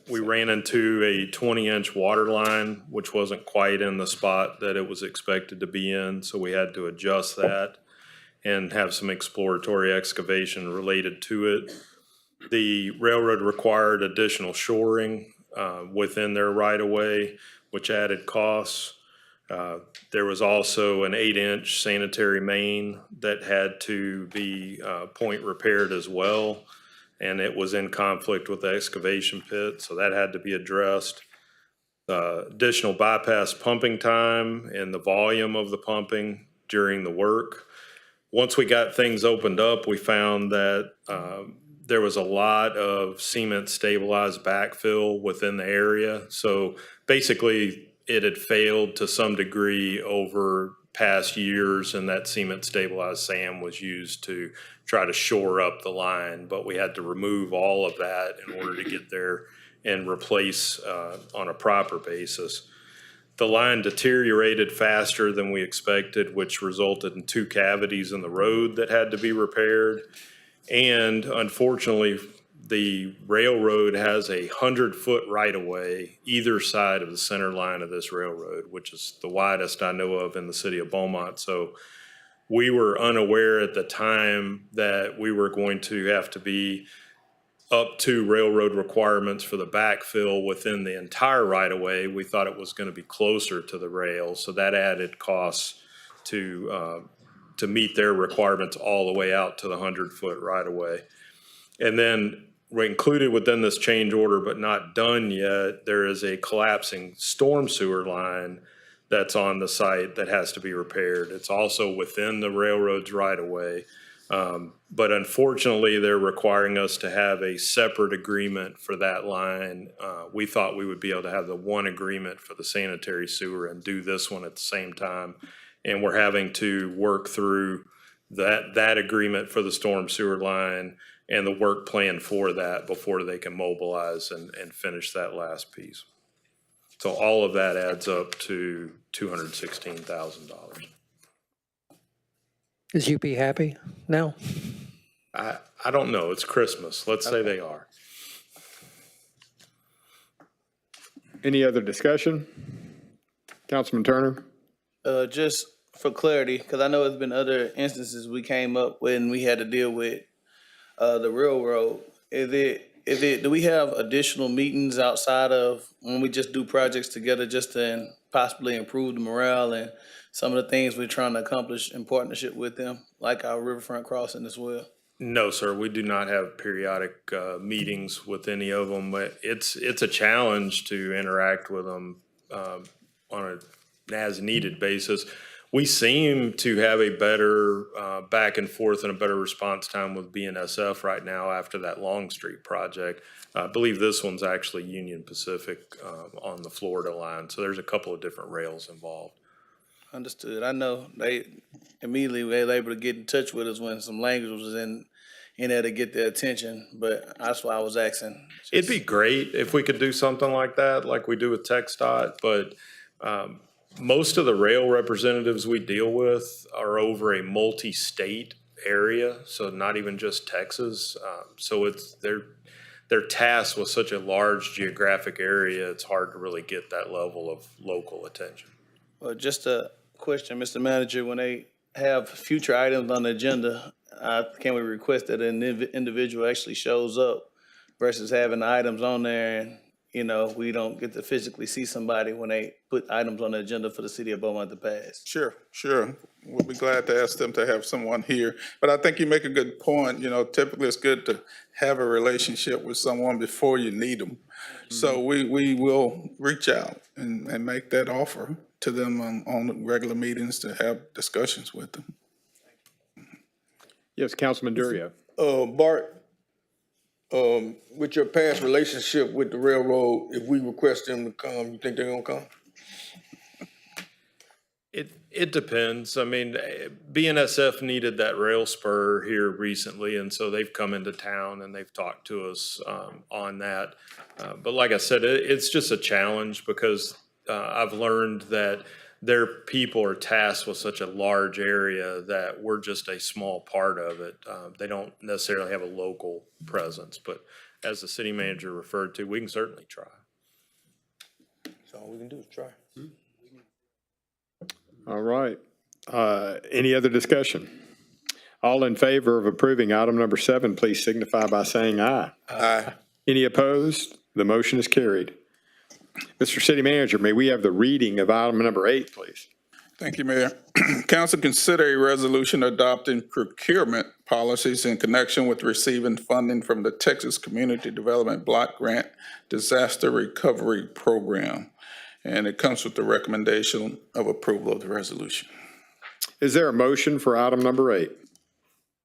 We ran into a 20-inch water line, which wasn't quite in the spot that it was expected to be in, so we had to adjust that and have some exploratory excavation related to it. The railroad required additional shoring within their right-of-way, which added costs. There was also an 8-inch sanitary main that had to be point repaired as well, and it was in conflict with the excavation pit, so that had to be addressed. Additional bypass pumping time and the volume of the pumping during the work. Once we got things opened up, we found that there was a lot of cement stabilized backfill within the area. So basically, it had failed to some degree over past years, and that cement stabilized sand was used to try to shore up the line, but we had to remove all of that in order to get there and replace on a proper basis. The line deteriorated faster than we expected, which resulted in 2 cavities in the road that had to be repaired. And unfortunately, the railroad has a 100-foot right-of-way either side of the center line of this railroad, which is the widest I know of in the city of Beaumont. So we were unaware at the time that we were going to have to be up to railroad requirements for the backfill within the entire right-of-way. We thought it was going to be closer to the rail, so that added costs to meet their requirements all the way out to the 100-foot right-of-way. And then included within this change order, but not done yet, there is a collapsing storm sewer line that's on the site that has to be repaired. It's also within the railroad's right-of-way. But unfortunately, they're requiring us to have a separate agreement for that line. We thought we would be able to have the one agreement for the sanitary sewer and do this one at the same time. And we're having to work through that agreement for the storm sewer line and the work plan for that before they can mobilize and finish that last piece. So all of that adds up to $216,000. Is UP happy now? I don't know. It's Christmas. Let's say they are. Any other discussion? Councilman Turner? Just for clarity, because I know there's been other instances we came up when we had to deal with the railroad. Do we have additional meetings outside of when we just do projects together just to possibly improve the morale and some of the things we're trying to accomplish in partnership with them, like our riverfront crossing as well? No, sir. We do not have periodic meetings with any of them. But it's a challenge to interact with them on an as-needed basis. We seem to have a better back and forth and a better response time with BNSF right now after that Longstreet project. I believe this one's actually Union Pacific on the Florida line. So there's a couple of different rails involved. Understood. I know they immediately were able to get in touch with us when some language was in there to get their attention, but that's why I was asking. It'd be great if we could do something like that, like we do with TxDOT, but most of the rail representatives we deal with are over a multi-state area, so not even just Texas. So they're tasked with such a large geographic area, it's hard to really get that level of local attention. Well, just a question, Mr. Manager, when they have future items on the agenda, can we request that an individual actually shows up versus having items on there and, we don't get to physically see somebody when they put items on the agenda for the city of Beaumont to pass? Sure. We'll be glad to ask them to have someone here. But I think you make a good point. Typically it's good to have a relationship with someone before you need them. Mm-hmm. So we will reach out and make that offer to them on regular meetings to have discussions with them. Yes, Councilman Durio. Bart, with your past relationship with the railroad, if we request them to come, you think they're gonna come? It depends. I mean, BNSF needed that rail spur here recently, and so they've come into town and they've talked to us on that. But like I said, it's just a challenge because I've learned that their people are tasked with such a large area that we're just a small part of it. They don't necessarily have a local presence, but as the city manager referred to, we can certainly try. That's all we can do is try. All right. Any other discussion? All in favor of approving item number 7, please signify by saying aye. Aye. Any opposed? The motion is carried. Mr. City Manager, may we have the reading of item number 8, please? Thank you, Mayor. Council consider a resolution adopting procurement policies in connection with receiving funding from the Texas Community Development Block Grant Disaster Recovery Program. And it comes with the recommendation of approval of the resolution. Is there a motion for item number 8?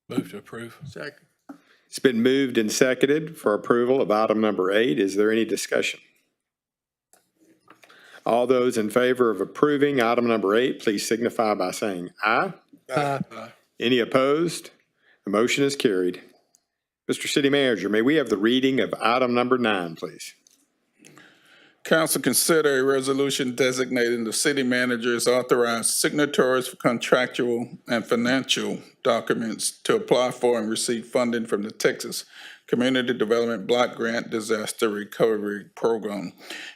Move to approve. Second. It's been moved and seconded for approval of item number 8. Is there any discussion? All those in favor of approving item number 8, please signify by saying aye. Aye. Any opposed? The motion is carried. Mr. City Manager, may we have the reading of item number 9, please? Council consider a resolution designating the city manager as authorized signatories for contractual and financial documents to apply for and receive funding from the Texas Community Development Block Grant Disaster Recovery Program.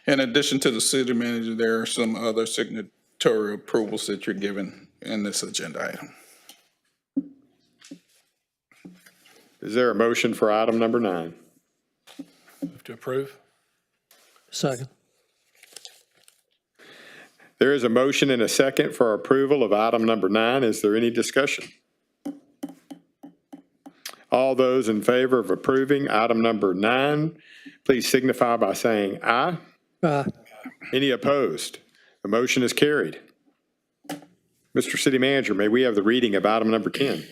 In addition to the city manager, there are some other signatory approvals that you're given in this agenda item. Is there a motion for item number 9? Move to approve. Second. There is a motion and a second for approval of item number 9. Is there any discussion? All those in favor of approving item number 9, please signify by saying aye. Aye. Any opposed? The motion is carried. Mr. City Manager, may we have the reading of item number 10?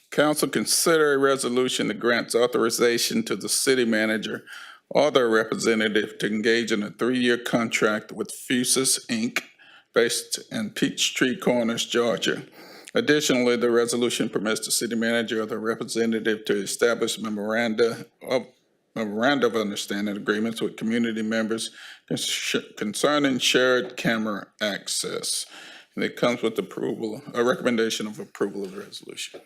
Council consider a resolution that grants authorization to the city manager or their representative to engage in a 3-year contract with Fusus Inc., based in Peachtree Corners, Georgia. Additionally, the resolution permits the city manager or the representative to establish memoranda of understanding agreements with community members concerning shared camera access. And it comes with approval, a recommendation of approval of the resolution.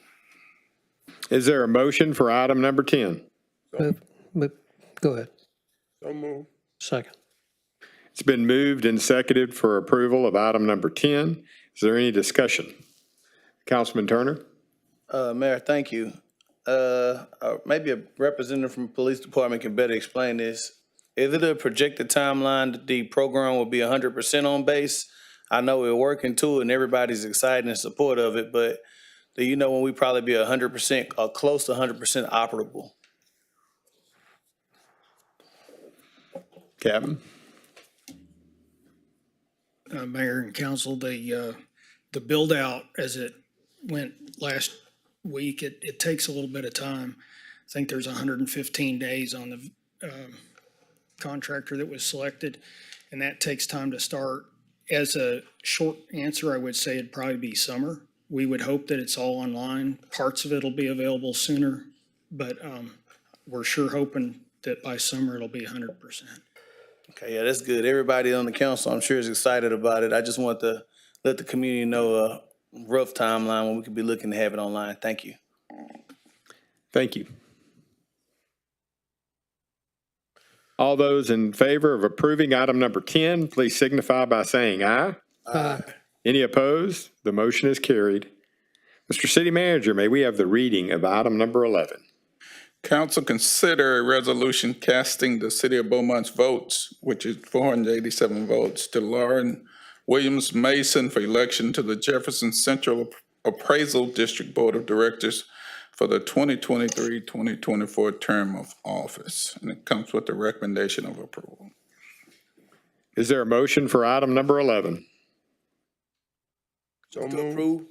Is there a motion for item number 10? Go ahead. So move. Second. It's been moved and seconded for approval of item number 10. Is there any discussion? Councilman Turner? Mayor, thank you. Maybe a representative from the police department can better explain this. Is it a projected timeline that the program will be 100% on base? I know we're working to it and everybody's excited and support of it, but do you know when we probably be 100% or close to 100% operable? Captain? Mayor and council, the build out as it went last week, it takes a little bit of time. I think there's 115 days on the contractor that was selected, and that takes time to start. As a short answer, I would say it'd probably be summer. We would hope that it's all online. Parts of it will be available sooner, but we're sure hoping that by summer it'll be 100%. Okay, yeah, that's good. Everybody on the council, I'm sure, is excited about it. I just want to let the community know a rough timeline when we could be looking to have it online. Thank you. Thank you. All those in favor of approving item number 10, please signify by saying aye. Aye. Any opposed? The motion is carried. Mr. City Manager, may we have the reading of item number 11? Council consider a resolution casting the city of Beaumont's votes, which is 487 votes, to Lauren Williams Mason for election to the Jefferson Central Appraisal District Board of Directors for the 2023-2024 term of office. And it comes with the recommendation of approval. Is there a motion for item number 11? So To moved. approve?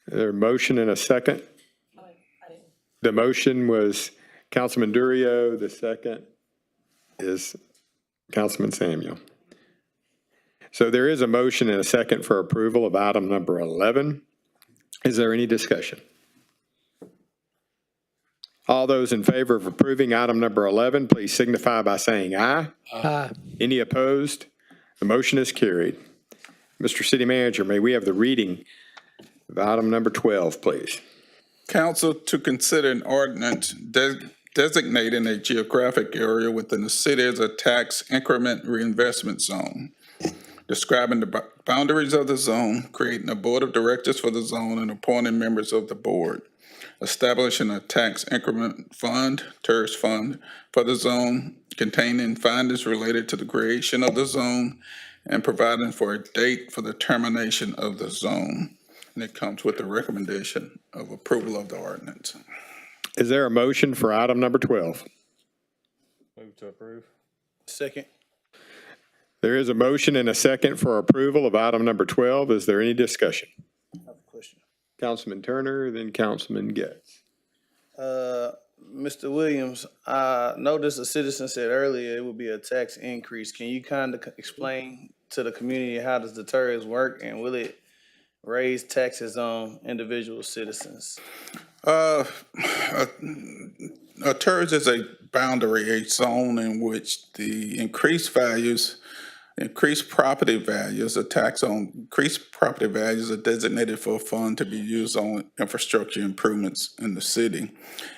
Is there a motion and a second? The motion was Councilman Durio. The second is Councilman Samuel. So there is a motion and a second for approval of item number 11. Is there any discussion? All those in favor of approving item number 11, please signify by saying aye. Aye. Any opposed? The motion is carried. Mr. City Manager, may we have the reading of item number 12, please? Council to consider an ordinance designating a geographic area within the city as a tax increment reinvestment zone, describing the boundaries of the zone, creating a board of directors for the zone, and appointing members of the board, establishing a tax increment fund, TERS fund, for the zone, containing findings related to the creation of the zone, and providing for a date for the termination of the zone. And it comes with the recommendation of approval of the ordinance. Is there a motion for item number 12? Move to approve. Second. There is a motion and a second for approval of item number 12. Is there any discussion? I have a question. Councilman Turner, then Councilman Getz. Mr. Williams, I noticed a citizen said earlier it would be a tax increase. Can you kind of explain to the community how does the TERS work, and will it raise taxes on individual citizens? A TERS is a boundary, a zone in which the increased property values, a tax on increased property values are designated for a fund to be used on infrastructure improvements in the city.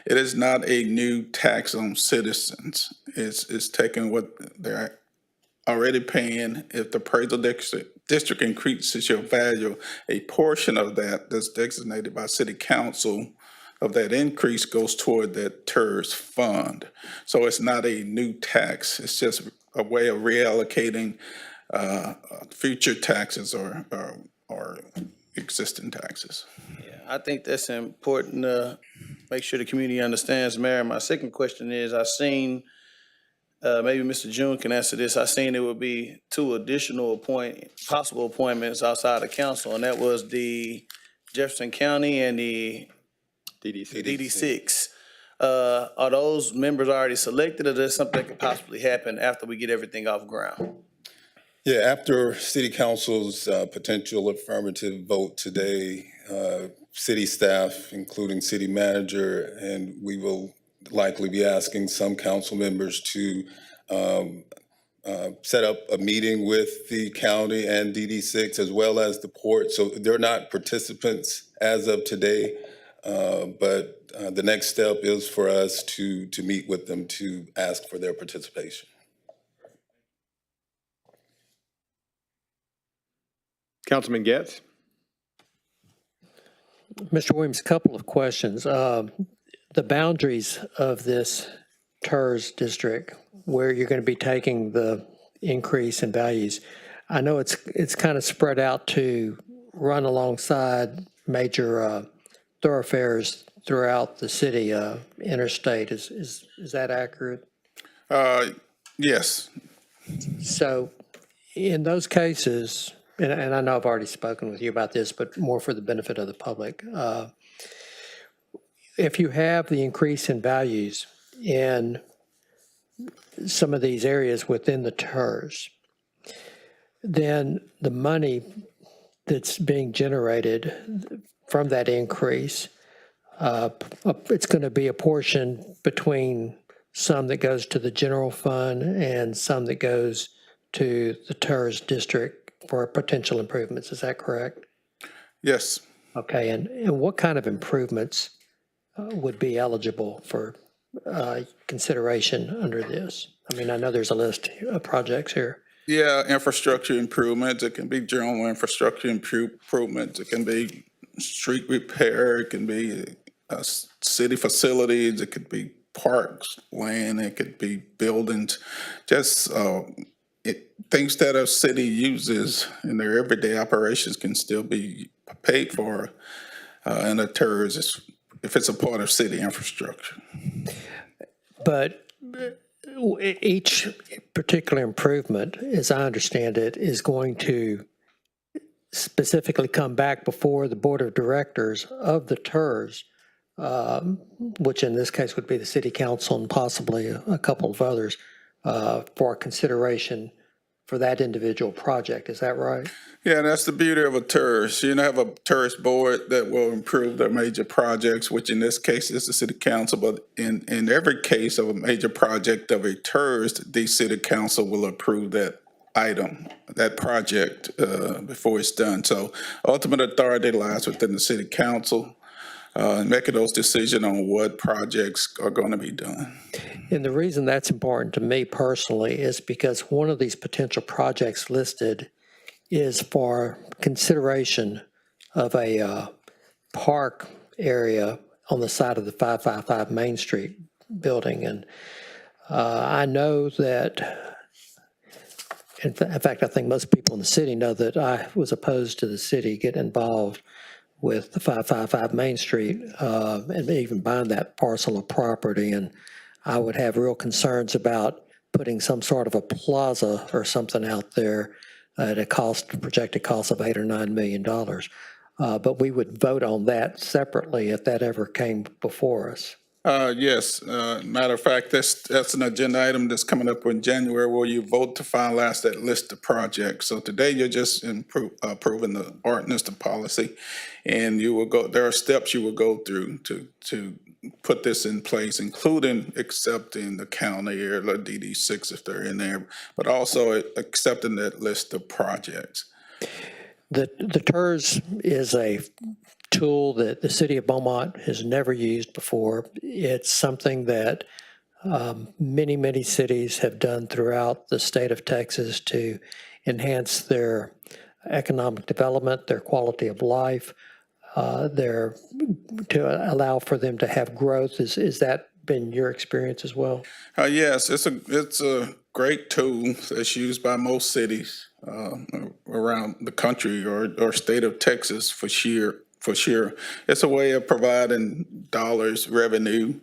It is not a new tax on citizens. It's taking what they're already paying. If the appraisal district increases your value, a portion of that that's designated by city council of that increase goes toward that TERS fund. So it's not a new tax. It's just a way of reallocating future taxes or existing taxes. Yeah, I think that's important to make sure the community understands, Mayor. My second question is, I seen, maybe Mr. June can answer this, I seen it would be 2 additional possible appointments outside of council, and that was the Jefferson County and the DD6. Are those members already selected, or is something that could possibly happen after we get everything off ground? Yeah, after City Council's potential affirmative vote today, city staff, including city manager, and we will likely be asking some council members to set up a meeting with the county and DD6 as well as the port. So they're not participants as of today, but the next step is for us to meet with them to ask for their participation. Councilman Getz? Mr. Williams, a couple of questions. The boundaries of this TERS district, where you're going to be taking the increase in values, I know it's kind of spread out to run alongside major thoroughfares throughout the city, interstate. Is that accurate? Yes. So in those cases, and I know I've already spoken with you about this, but more for the benefit of the public, if you have the increase in values in some of these areas within the TERS, then the money that's being generated from that increase, it's going to be a portion between some that goes to the general fund and some that goes to the TERS district for potential improvements. Is that correct? Yes. Okay, and what kind of improvements would be eligible for consideration under this? I mean, I know there's a list of projects here. Yeah, infrastructure improvements. It can be general infrastructure improvements. It can be street repair. It can be city facilities. It could be parks, land. It could be buildings. Just things that a city uses in their everyday operations can still be paid for in a TERS if it's a part of city infrastructure. But each particular improvement, as I understand it, is going to specifically come back before the Board of Directors of the TERS, which in this case would be the City Council and possibly a couple of others, for consideration for that individual project. Is that right? Yeah, that's the beauty of a TERS. You have a TERS board that will improve the major projects, which in this case is the city council. But in every case of a major project of a TERS, the city council will approve that item, that project, before it's done. So ultimate authority lies within the city council, making those decisions on what projects are going to be done. And the reason that's important to me personally is because one of these potential projects listed is for consideration of a park area on the side of the 555 Main Street building. And I know that, in fact, I think most people in the city know that I was opposed to the city getting involved with the 555 Main Street and even buying that parcel of property. And I would have real concerns about putting some sort of a plaza or something out there at a projected cost of $8 or $9 million. But we would vote on that separately if that ever came before us. Yes, matter of fact, that's an agenda item that's coming up in January where you vote to finalize that list of projects. So today you're just approving the ordinance, the policy, and you will go. There are steps you will go through to put this in place, including accepting the county or the DD6 if they're in there, but also accepting that list of projects. The TERS is a tool that the city of Beaumont has never used before. It's something that many, many cities have done throughout the state of Texas to enhance their economic development, their quality of life, to allow for them to have growth. Is that been your experience as well? Yes, it's a great tool that's used by most cities around the country or state of Texas for sure. It's a way of providing dollars, revenue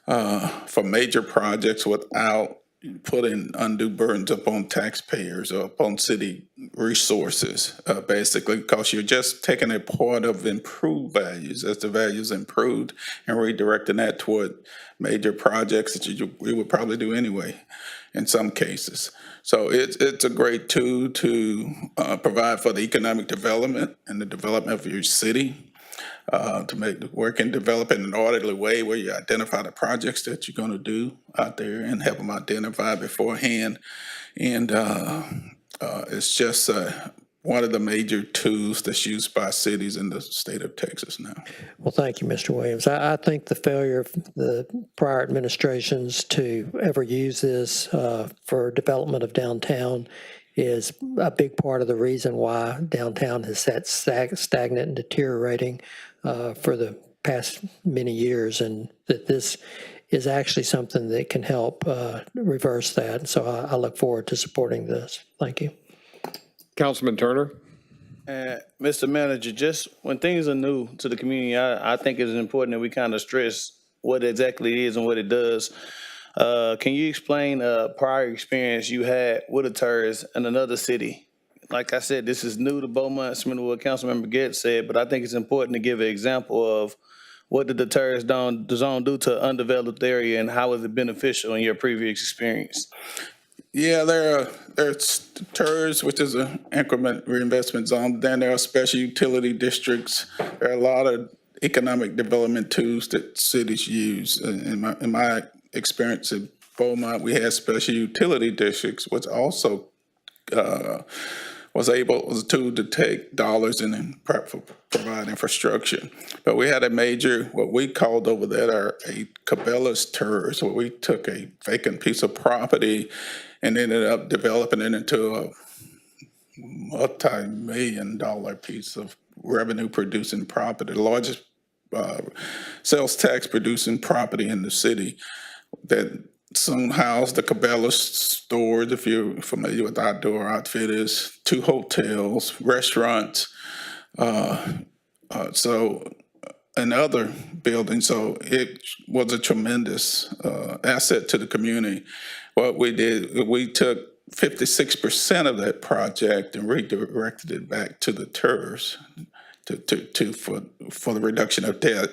for major projects without putting undue burdens upon taxpayers or upon city resources, basically, because you're just taking a part of improved values as the values improved and redirecting that toward major projects that we would probably do anyway in some cases. So it's a great tool to provide for the economic development and the development of your city, to make the work and develop in an orderly way where you identify the projects that you're going to do out there and have them identified beforehand. And it's just one of the major tools that's used by cities in the state of Texas now. Well, thank you, Mr. Williams. I think the failure of the prior administrations to ever use this for development of downtown is a big part of the reason why downtown has sat stagnant and deteriorating for the past many years, and that this is actually something that can help reverse that. And so I look forward to supporting this. Thank you. Councilman Turner? Mr. Manager, just when things are new to the community, I think it's important that we kind of stress what exactly it is and what it does. Can you explain a prior experience you had with a TERS in another city? Like I said, this is new to Beaumont, similar to what Councilmember Getz said, but I think it's important to give an example of what did the TERS zone do to undeveloped area and how was it beneficial in your previous experience? Yeah, there's TERS, which is an increment reinvestment zone. Then there are special utility districts. There are a lot of economic development tools that cities use. In my experience at Beaumont, we had special utility districts, which also was a tool to take dollars and provide infrastructure. But we had a major, what we called over there, a Cabela's TERS, where we took a vacant piece of property and ended up developing it into a multi-million-dollar piece of revenue-producing property, the largest sales tax-producing property in the city that soon housed the Cabela's stores, if you're familiar with Outdoor Outfitters, 2 hotels, restaurants, and other buildings. So it was a tremendous asset to the community. What we did, we took 56% of that project and redirected it back to the TERS for the reduction of debt.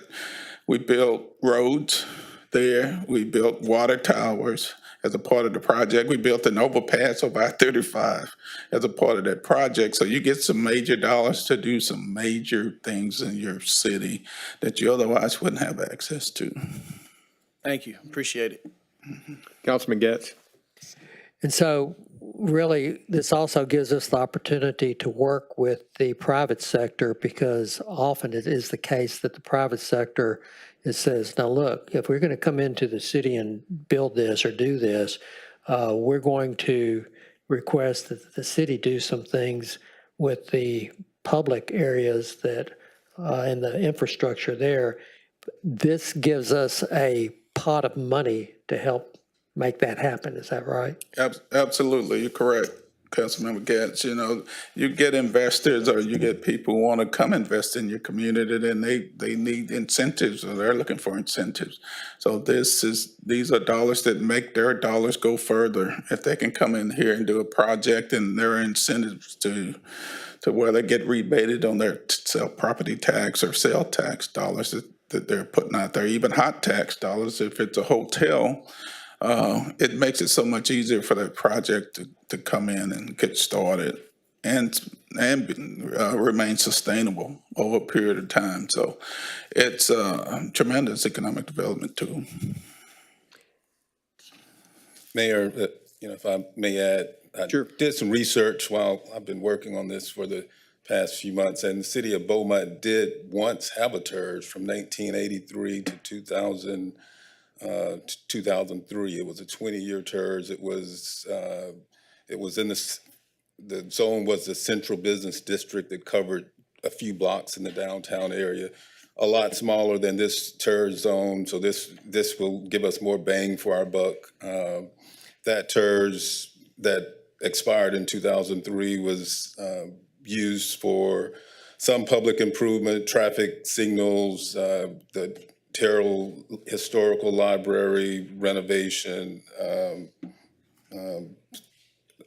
We built roads there. We built water towers as a part of the project. We built an overpass over I-35 as a part of that project. So you get some major dollars to do some major things in your city that you otherwise wouldn't have access to. Thank you. Appreciate it. Councilman Getz. And so really, this also gives us the opportunity to work with the private sector, because often it is the case that the private sector says, now look, if we're going to come into the city and build this or do this, we're going to request that the city do some things with the public areas that and the infrastructure there. This gives us a pot of money to help make that happen. Is that right? Absolutely, you're correct, Councilmember Getz. You know, you get investors or you get people who want to come invest in your community, and they need incentives, or they're looking for incentives. So these are dollars that make their dollars go further. If they can come in here and do a project, and there are incentives to where they get rebated on their property tax or sale tax dollars that they're putting out there, even hot tax dollars. If it's a hotel, it makes it so much easier for that project to come in and get started and remain sustainable over a period of time. So it's a tremendous economic development tool. Mayor, if I may add, I did some research while I've been working on this for the past few months, and the city of Beaumont did once have a TERS from 1983 to 2003. It was a 20-year TERS. It was in the zone was the central business district that covered a few blocks in the downtown area. A lot smaller than this TERS zone, so this will give us more bang for our buck. That TERS that expired in 2003 was used for some public improvement, traffic signals, the Terrell Historical Library renovation,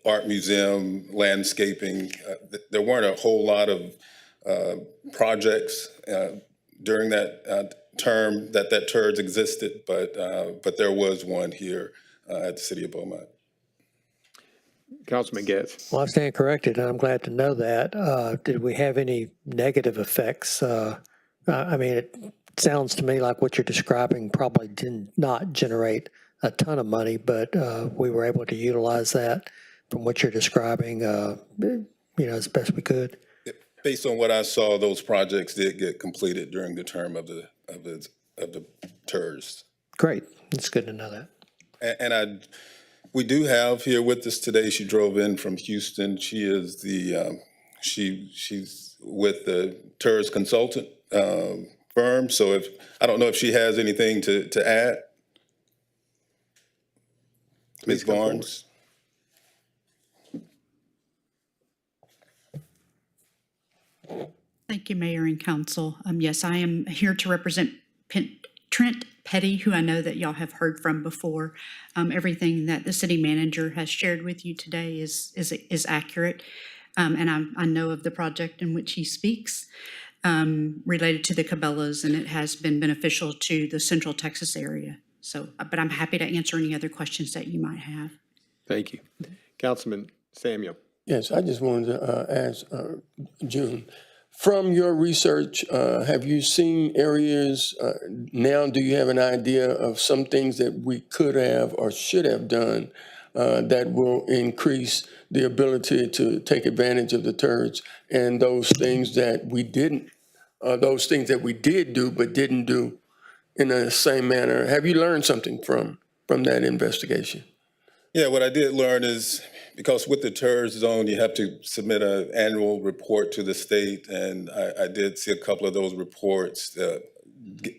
art museum, landscaping. There weren't a whole lot of projects during that term that TERS existed, but there was one here at the city of Beaumont. Councilman Getz. Well, I stand corrected, and I'm glad to know that. Did we have any negative effects? I mean, it sounds to me like what you're describing probably did not generate a ton of money, but we were able to utilize that from what you're describing, as best we could. Based on what I saw, those projects did get completed during the term of the TERS. Great, it's good to know that. And we do have here with us today. She drove in from Houston. She is she's with the TERS consultant firm. So I don't know if she has anything to add. Ms. Barnes. Thank you, Mayor and Council. Yes, I am here to represent Trent Petty, who I know that y'all have heard from before. Everything that the city manager has shared with you today is accurate, and I know of the project in which he speaks related to the Cabela's, and it has been beneficial to the Central Texas area. So, but I'm happy to answer any other questions that you might have. Thank you. Councilman Samuel. Yes, I just wanted to ask June, from your research, have you seen areas, now do you have an idea of some things that we could have or should have done that will increase the ability to take advantage of the TERS, and those things that we didn't, those things that we did do but didn't do in the same manner? Have you learned something from that investigation? Yeah, what I did learn is, because with the TERS zone, you have to submit an annual report to the state, and I did see a couple of those reports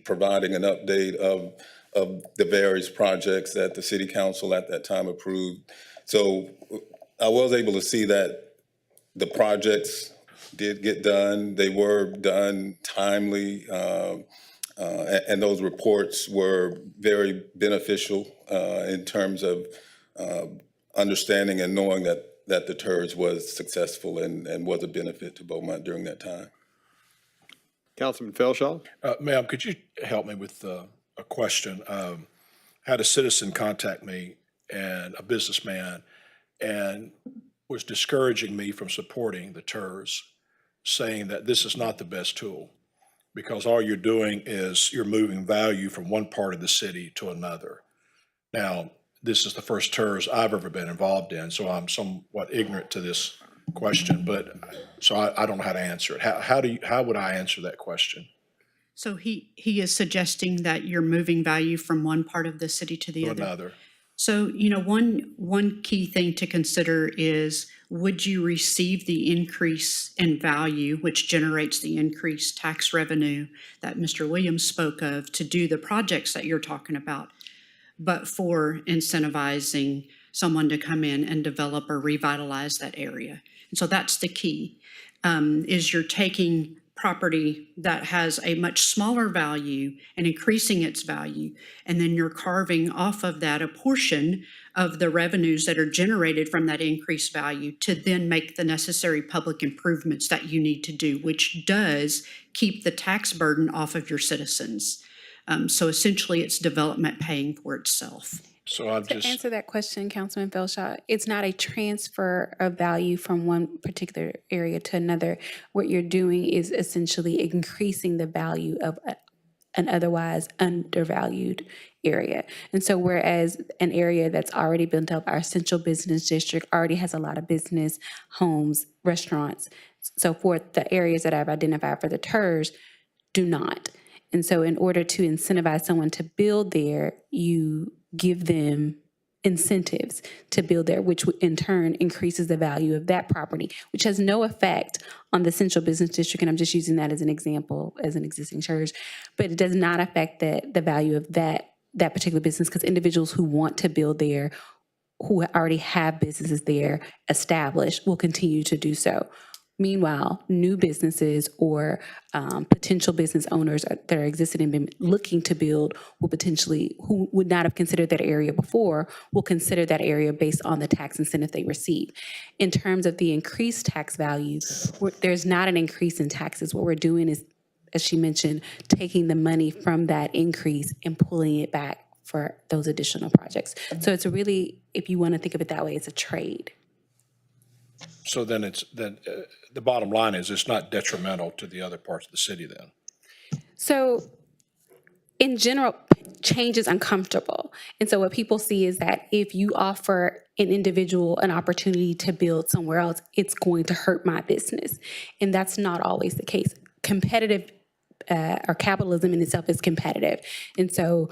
providing an update of the various projects that the city council at that time approved. So I was able to see that the projects did get done. They were done timely, and those reports were very beneficial in terms of understanding and knowing that the TERS was successful and was a benefit to Beaumont during that time. Councilman Felshaw? Ma'am, could you help me with a question? Had a citizen contact me, and a businessman, and was discouraging me from supporting the TERS, saying that this is not the best tool because all you're doing is you're moving value from one part of the city to another. Now, this is the first TERS I've ever been involved in, so I'm somewhat ignorant to this question, but so I don't know how to answer it. How would I answer that question? So he is suggesting that you're moving value from one part of the city to the To other. another. So, one key thing to consider is, would you receive the increase in value, which generates the increased tax revenue that Mr. Williams spoke of to do the projects that you're talking about, but for incentivizing someone to come in and develop or revitalize that area? And so that's the key, is you're taking property that has a much smaller value and increasing its value, and then you're carving off of that a portion of the revenues that are generated from that increased value to then make the necessary public improvements that you need to do, which does keep the tax burden off of your citizens. So essentially, it's development paying for itself. So I'm To answer that question, Councilman Felshaw, it's not a transfer of value from one particular area to another. What you're doing is essentially increasing the value of an otherwise undervalued area. And so whereas an area that's already built up, our central business district already has a lot of business, homes, restaurants, so forth, the areas that I've identified for the TERS do not. And so in order to incentivize someone to build there, you give them incentives to build there, which in turn increases the value of that property, which has no effect on the central business district. And I'm just using that as an example, as an existing church, but it does not affect the value of that particular business, because individuals who want to build there, who already have businesses there established, will continue to do so. Meanwhile, new businesses or potential business owners that are existing and been looking to build will potentially, who would not have considered that area before, will consider that area based on the tax incentive they receive. In terms of the increased tax value, there's not an increase in taxes. What we're doing is, as she mentioned, taking the money from that increase and pulling it back for those additional projects. So it's really, if you want to think of it that way, it's a trade. So then the bottom line is it's not detrimental to the other parts of the city then? So in general, change is uncomfortable. And so what people see is that if you offer an individual an opportunity to build somewhere else, it's going to hurt my business. And that's not always the case. Competitive or capitalism in itself is competitive. And so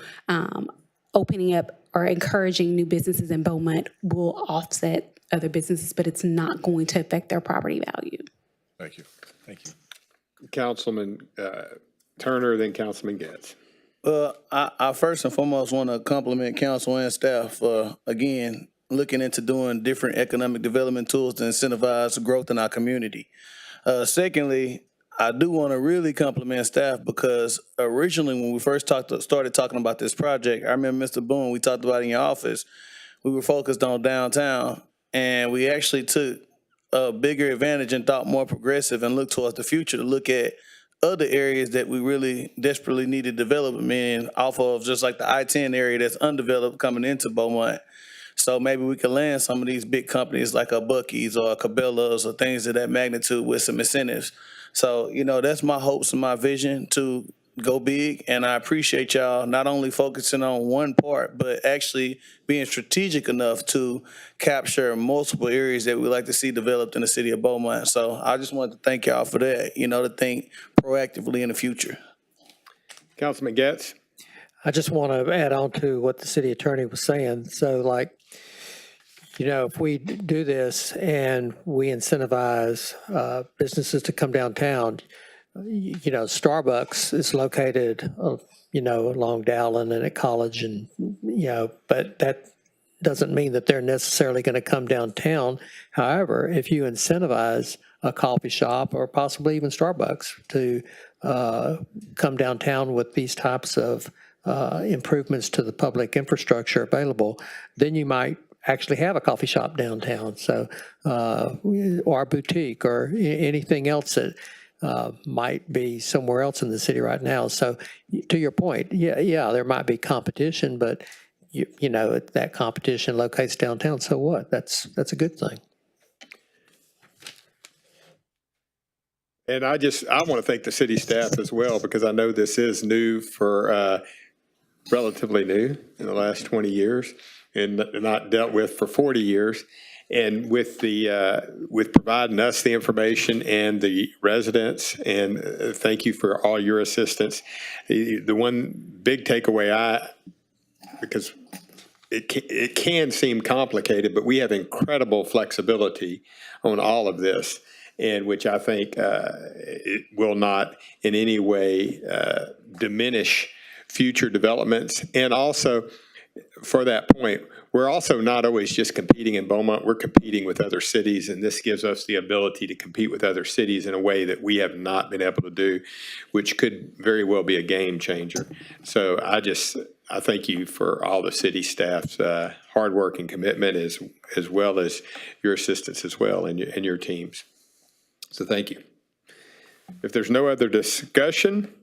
opening up or encouraging new businesses in Beaumont will offset other businesses, but it's not going to affect their property value. Thank you. Thank you. Councilman Turner, then Councilman Getz. I first and foremost want to compliment council and staff for, again, looking into doing different economic development tools to incentivize growth in our community. Secondly, I do want to really compliment staff because originally when we first started talking about this project, I remember Mr. Boone, we talked about it in your office, we were focused on downtown, and we actually took a bigger advantage and thought more progressive and looked towards the future to look at other areas that we really desperately needed development in, off of just like the I-10 area that's undeveloped coming into Beaumont. So maybe we could land some of these big companies like a Buc-ee's or a Cabela's or things of that magnitude with some incentives. So, that's my hopes and my vision to go big. And I appreciate y'all not only focusing on one part, but actually being strategic enough to capture multiple areas that we like to see developed in the city of Beaumont. So I just wanted to thank y'all for that, to think proactively in the future. Councilman Getz. I just want to add on to what the city attorney was saying. So if we do this and we incentivize businesses to come downtown, Starbucks is located, along Dowling and at College, and, but that doesn't mean that they're necessarily going to come downtown. However, if you incentivize a coffee shop or possibly even Starbucks to come downtown with these types of improvements to the public infrastructure available, then you might actually have a coffee shop downtown, so or a boutique or anything else that might be somewhere else in the city right now. So to your point, yeah, there might be competition, but you know, that competition locates downtown. So what? That's a good thing. And I want to thank the city staff as well, because I know this is new for, relatively new in the last 20 years and not dealt with for 40 years. And with with providing us the information and the residents, and thank you for all your assistance. The one big takeaway because it can seem complicated, but we have incredible flexibility on all of this, and which I think it will not in any way diminish future developments. And also, for that point, we're also not always just competing in Beaumont, we're competing with other cities, and this gives us the ability to compete with other cities in a way that we have not been able to do, which could very well be a game changer. So I thank you for all the city staff's hard work and commitment, as well as your assistance as well, and your teams. So thank you. If there's no other discussion,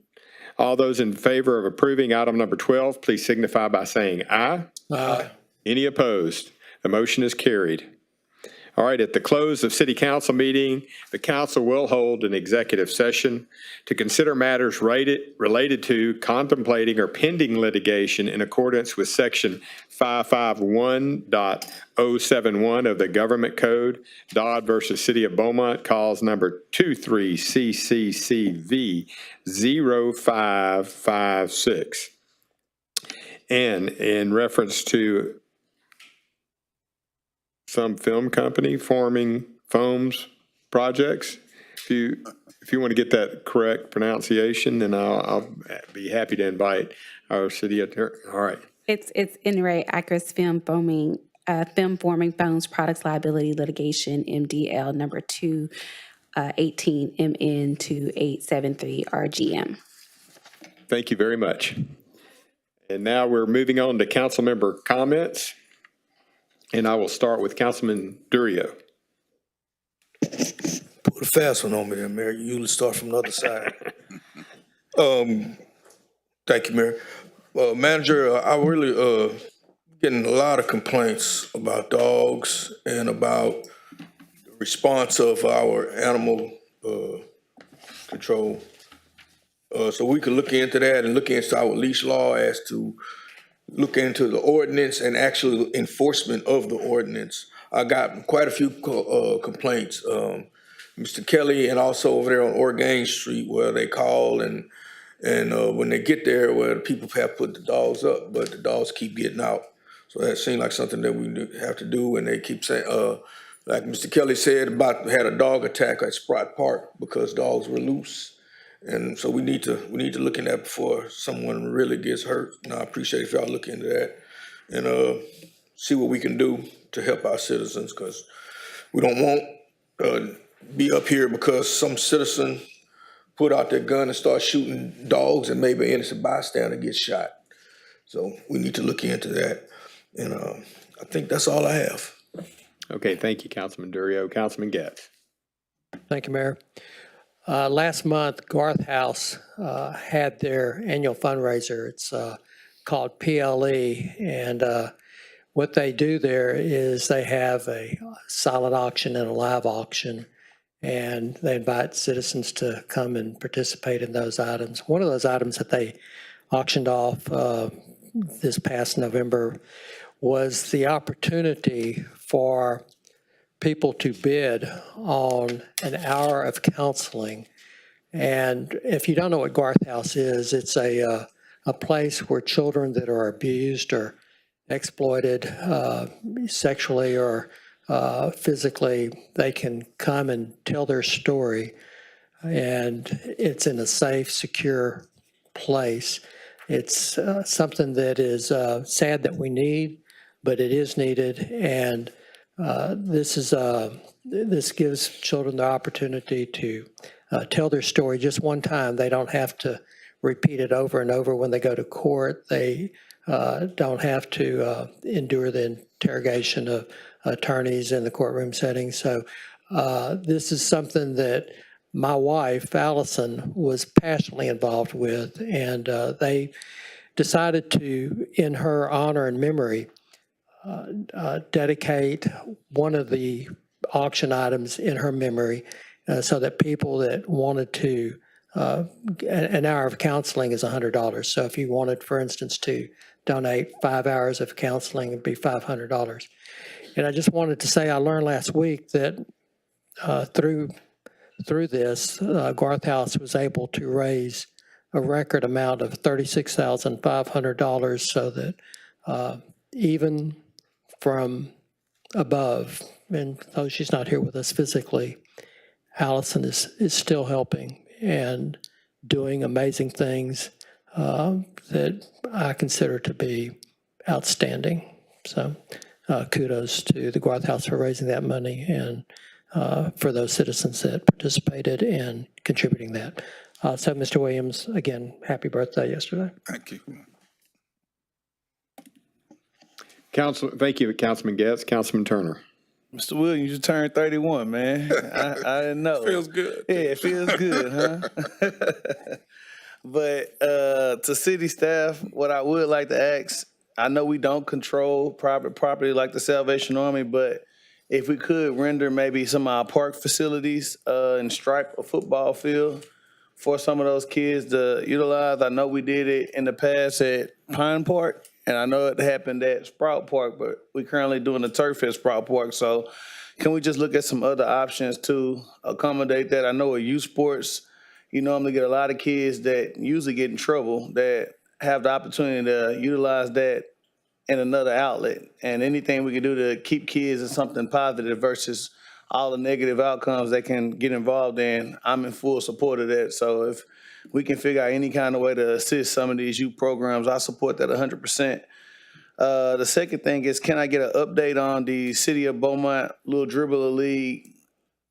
all those in favor of approving item number 12, please signify by saying aye. Aye. Any opposed? The motion is carried. All right, at the close of city council meeting, the council will hold an executive session to consider matters related to contemplating or pending litigation in accordance with section 551.071 of the Government Code, Dodd versus City of Beaumont, cause number 23CCCV 0556. And in reference to some film company forming foams projects. If you want to get that correct pronunciation, then I'll be happy to invite our city attorney. All right. It's NRA Acris Film Forming Foams Products Liability Litigation, MDL number 218 MN 2873 RGM. Thank you very much. And now we're moving on to council member comments. And I will start with Councilman Durio. Put a fast one on me there, Mayor. You usually start from the other side. Thank you, Mayor. Manager, I really getting a lot of complaints about dogs and about the response of our animal control. So we could look into that and look into our leash law as to look into the ordinance and actual enforcement of the ordinance. I got quite a few complaints. Mr. Kelly, and also over there on Orgain Street, where they call and when they get there, where the people have put the dogs up, but the dogs keep getting out. So that seemed like something that we have to do. And they keep saying, like Mr. Kelly said, had a dog attack at Sprott Park because dogs were loose. And so we need to look into that before someone really gets hurt. And I appreciate if y'all look into that and see what we can do to help our citizens, because we don't want be up here because some citizen put out their gun and start shooting dogs and maybe an innocent bystander gets shot. So we need to look into that. And I think that's all I have. Okay, thank you, Councilman Durio. Councilman Getz. Thank you, Mayor. Last month, Garth House had their annual fundraiser. It's called PLE, and what they do there is they have a silent auction and a live auction, and they invite citizens to come and participate in those items. One of those items that they auctioned off this past November was the opportunity for people to bid on an hour of counseling. And if you don't know what Garth House is, it's a place where children that are abused or exploited sexually or physically, they can come and tell their story. And it's in a safe, secure place. It's something that is sad that we need, but it is needed. And this gives children the opportunity to tell their story just one time. They don't have to repeat it over and over when they go to court. They don't have to endure the interrogation of attorneys in the courtroom setting. So this is something that my wife, Allison, was passionately involved with, and they decided to, in her honor and memory, dedicate one of the auction items in her memory so that people that wanted to, an hour of counseling is $100. So if you wanted, for instance, to donate 5 hours of counseling, it'd be $500. And I just wanted to say I learned last week that through this, Garth House was able to raise a record amount of $36,500 so that even from above, and though she's not here with us physically, Allison is still helping and doing amazing things that I consider to be outstanding. So kudos to the Garth House for raising that money and for those citizens that participated in contributing that. So Mr. Williams, again, happy birthday yesterday. Thank you. Thank you, Councilman Getz. Councilman Turner. Mr. Williams, you turned 31, man. I didn't know. Feels good. Yeah, it feels good, huh? But to city staff, what I would like to ask, I know we don't control private property like the Salvation Army, but if we could render maybe some of our park facilities and stripe a football field for some of those kids to utilize. I know we did it in the past at Pine Park, and I know it happened at Sprout Park, but we're currently doing the turf at Sprout Park. So can we just look at some other options to accommodate that? I know at youth sports, you normally get a lot of kids that usually get in trouble that have the opportunity to utilize that in another outlet. And anything we can do to keep kids in something positive versus all the negative outcomes they can get involved in, I'm in full support of that. So if we can figure out any kind of way to assist some of these youth programs, I support that 100%. The second thing is, can I get an update on the City of Beaumont Little Dribbler League?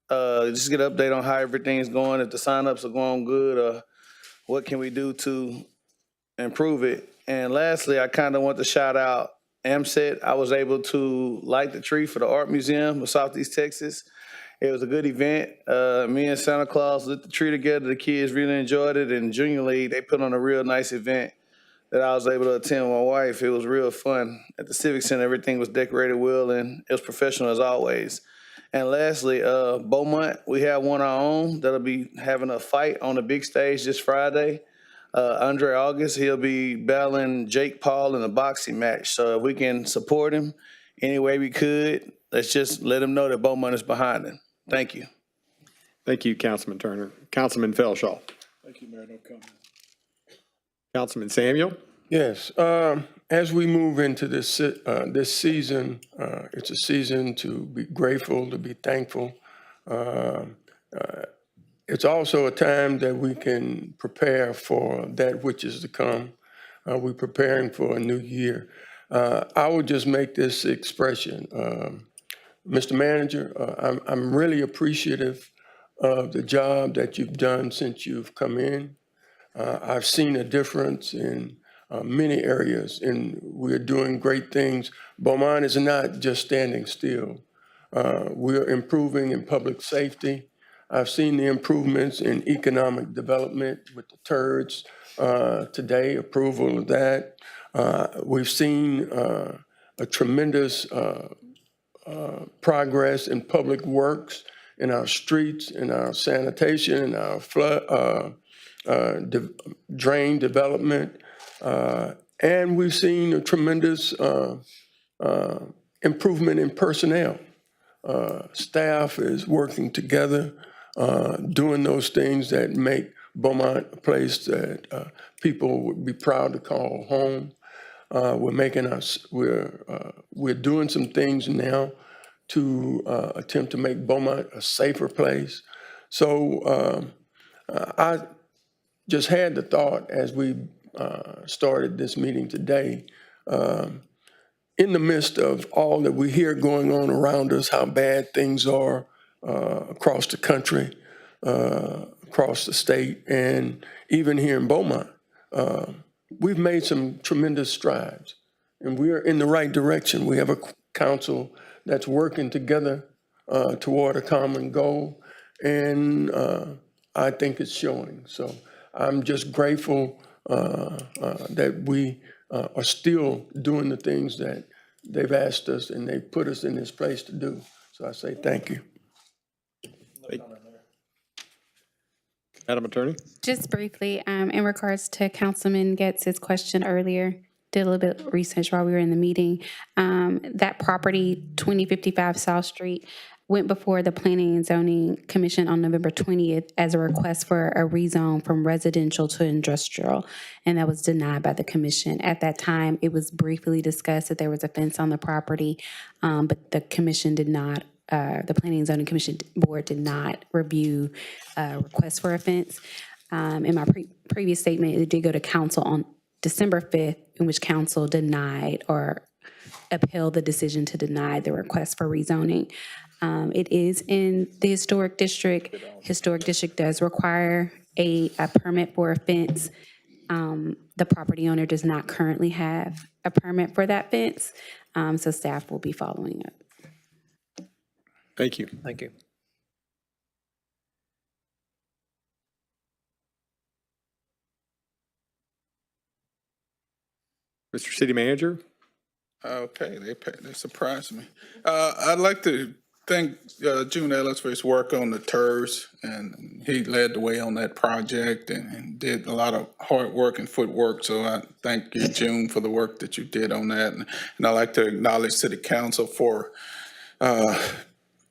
Just get an update on how everything's going, if the signups are going good, or what can we do to improve it. And lastly, I kind of want to shout out AMSET. I was able to light the tree for the Art Museum of Southeast Texas. It was a good event. Me and Santa Claus lit the tree together. The kids really enjoyed it. And Junior League, they put on a real nice event that I was able to attend with my wife. It was real fun. At the Civic Center, everything was decorated well, and it was professional as always. And lastly, Beaumont, we have one of our own that'll be having a fight on the big stage this Friday. Andre August, he'll be battling Jake Paul in a boxing match. So if we can support him any way we could, let's just let him know that Beaumont is behind him. Thank you. Thank you, Councilman Turner. Councilman Felshaw. Thank you, Mayor. No comment. Councilman Samuel. Yes, as we move into this season, it's a season to be grateful, to be thankful. It's also a time that we can prepare for that which is to come. We're preparing for a new year. I would just make this expression. Mr. Manager, I'm really appreciative of the job that you've done since you've come in. I've seen a difference in many areas, and we're doing great things. Beaumont is not just standing still. We're improving in public safety. I've seen the improvements in economic development with the TURDs today, approval of that. We've seen a tremendous progress in public works, in our streets, in our sanitation, in our flood, drain development. And we've seen a tremendous improvement in personnel. Staff is working together, doing those things that make Beaumont a place that people would be proud to call home. We're doing some things now to attempt to make Beaumont a safer place. So I just had the thought as we started this meeting today, in the midst of all that we hear going on around us, how bad things are across the country, across the state, and even here in Beaumont. we've made some tremendous strides, and we're in the right direction. We have a council that's working together toward a common goal, and I think it's showing. So I'm just grateful that we are still doing the things that they've asked us and they put us in this place to do. So I say thank you. Madam Attorney? Just briefly, in regards to Councilman Getz's question earlier, did a little bit of research while we were in the meeting. That property, 2055 South Street, went before the Planning and Zoning Commission on November 20th as a request for a rezone from residential to industrial, and that was denied by the commission. At that time, it was briefly discussed that there was a fence on the property, but the commission did not, the Planning and Zoning Commission Board did not review requests for a fence. In my previous statement, it did go to council on December 5th, in which council denied or upheld the decision to deny the request for rezoning. It is in the historic district. Historic district does require a permit for a fence. The property owner does not currently have a permit for that fence, so staff will be following up. Thank you. Thank you. Mr. City Manager? Okay, they surprised me. I'd like to thank June Ellis for his work on the TERS, and he led the way on that project and did a lot of hard work and footwork. So I thank you, June, for the work that you did on that. And I'd like to acknowledge City Council for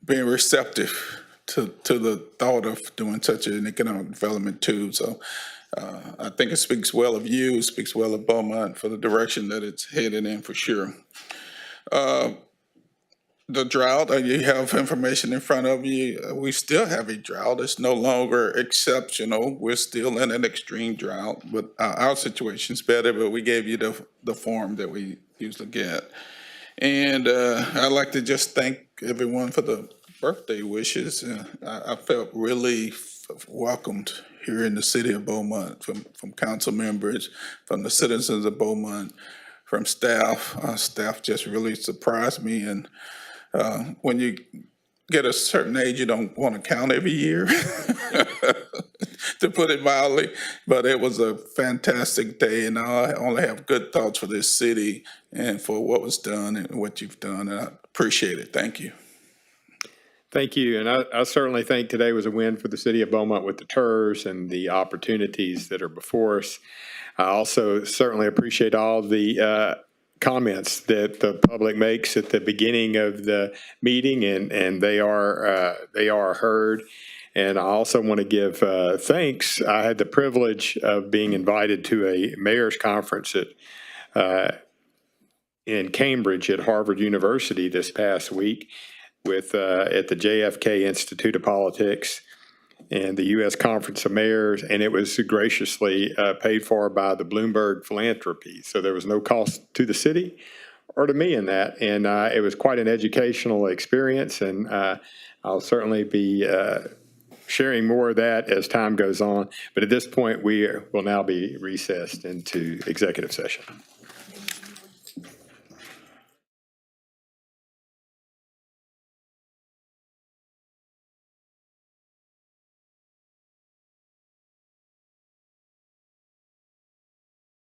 being receptive to the thought of doing such an economic development too. So I think it speaks well of you, speaks well of Beaumont for the direction that it's headed in for sure. The drought, you have information in front of you. We still have a drought. It's no longer exceptional. We're still in an extreme drought, but our situation's better, but we gave you the form that we usually get. And I'd like to just thank everyone for the birthday wishes. I felt really welcomed here in the city of Beaumont from council members, from the citizens of Beaumont, from staff. Staff just really surprised me. And when you get a certain age, you don't want to count every year, to put it mildly. But it was a fantastic day, and I only have good thoughts for this city and for what was done and what you've done. And I appreciate it. Thank you. Thank you. And I certainly think today was a win for the city of Beaumont with the TERS and the opportunities that are before us. I also certainly appreciate all the comments that the public makes at the beginning of the meeting, and they are heard. And I also want to give thanks. I had the privilege of being invited to a mayor's conference in Cambridge at Harvard University this past week with at the JFK Institute of Politics and the U.S. Conference of Mayors, and it was graciously paid for by the Bloomberg Philanthropy. So there was no cost to the city or to me in that, and it was quite an educational experience, and I'll certainly be sharing more of that as time goes on. But at this point, we will now be recessed into executive session.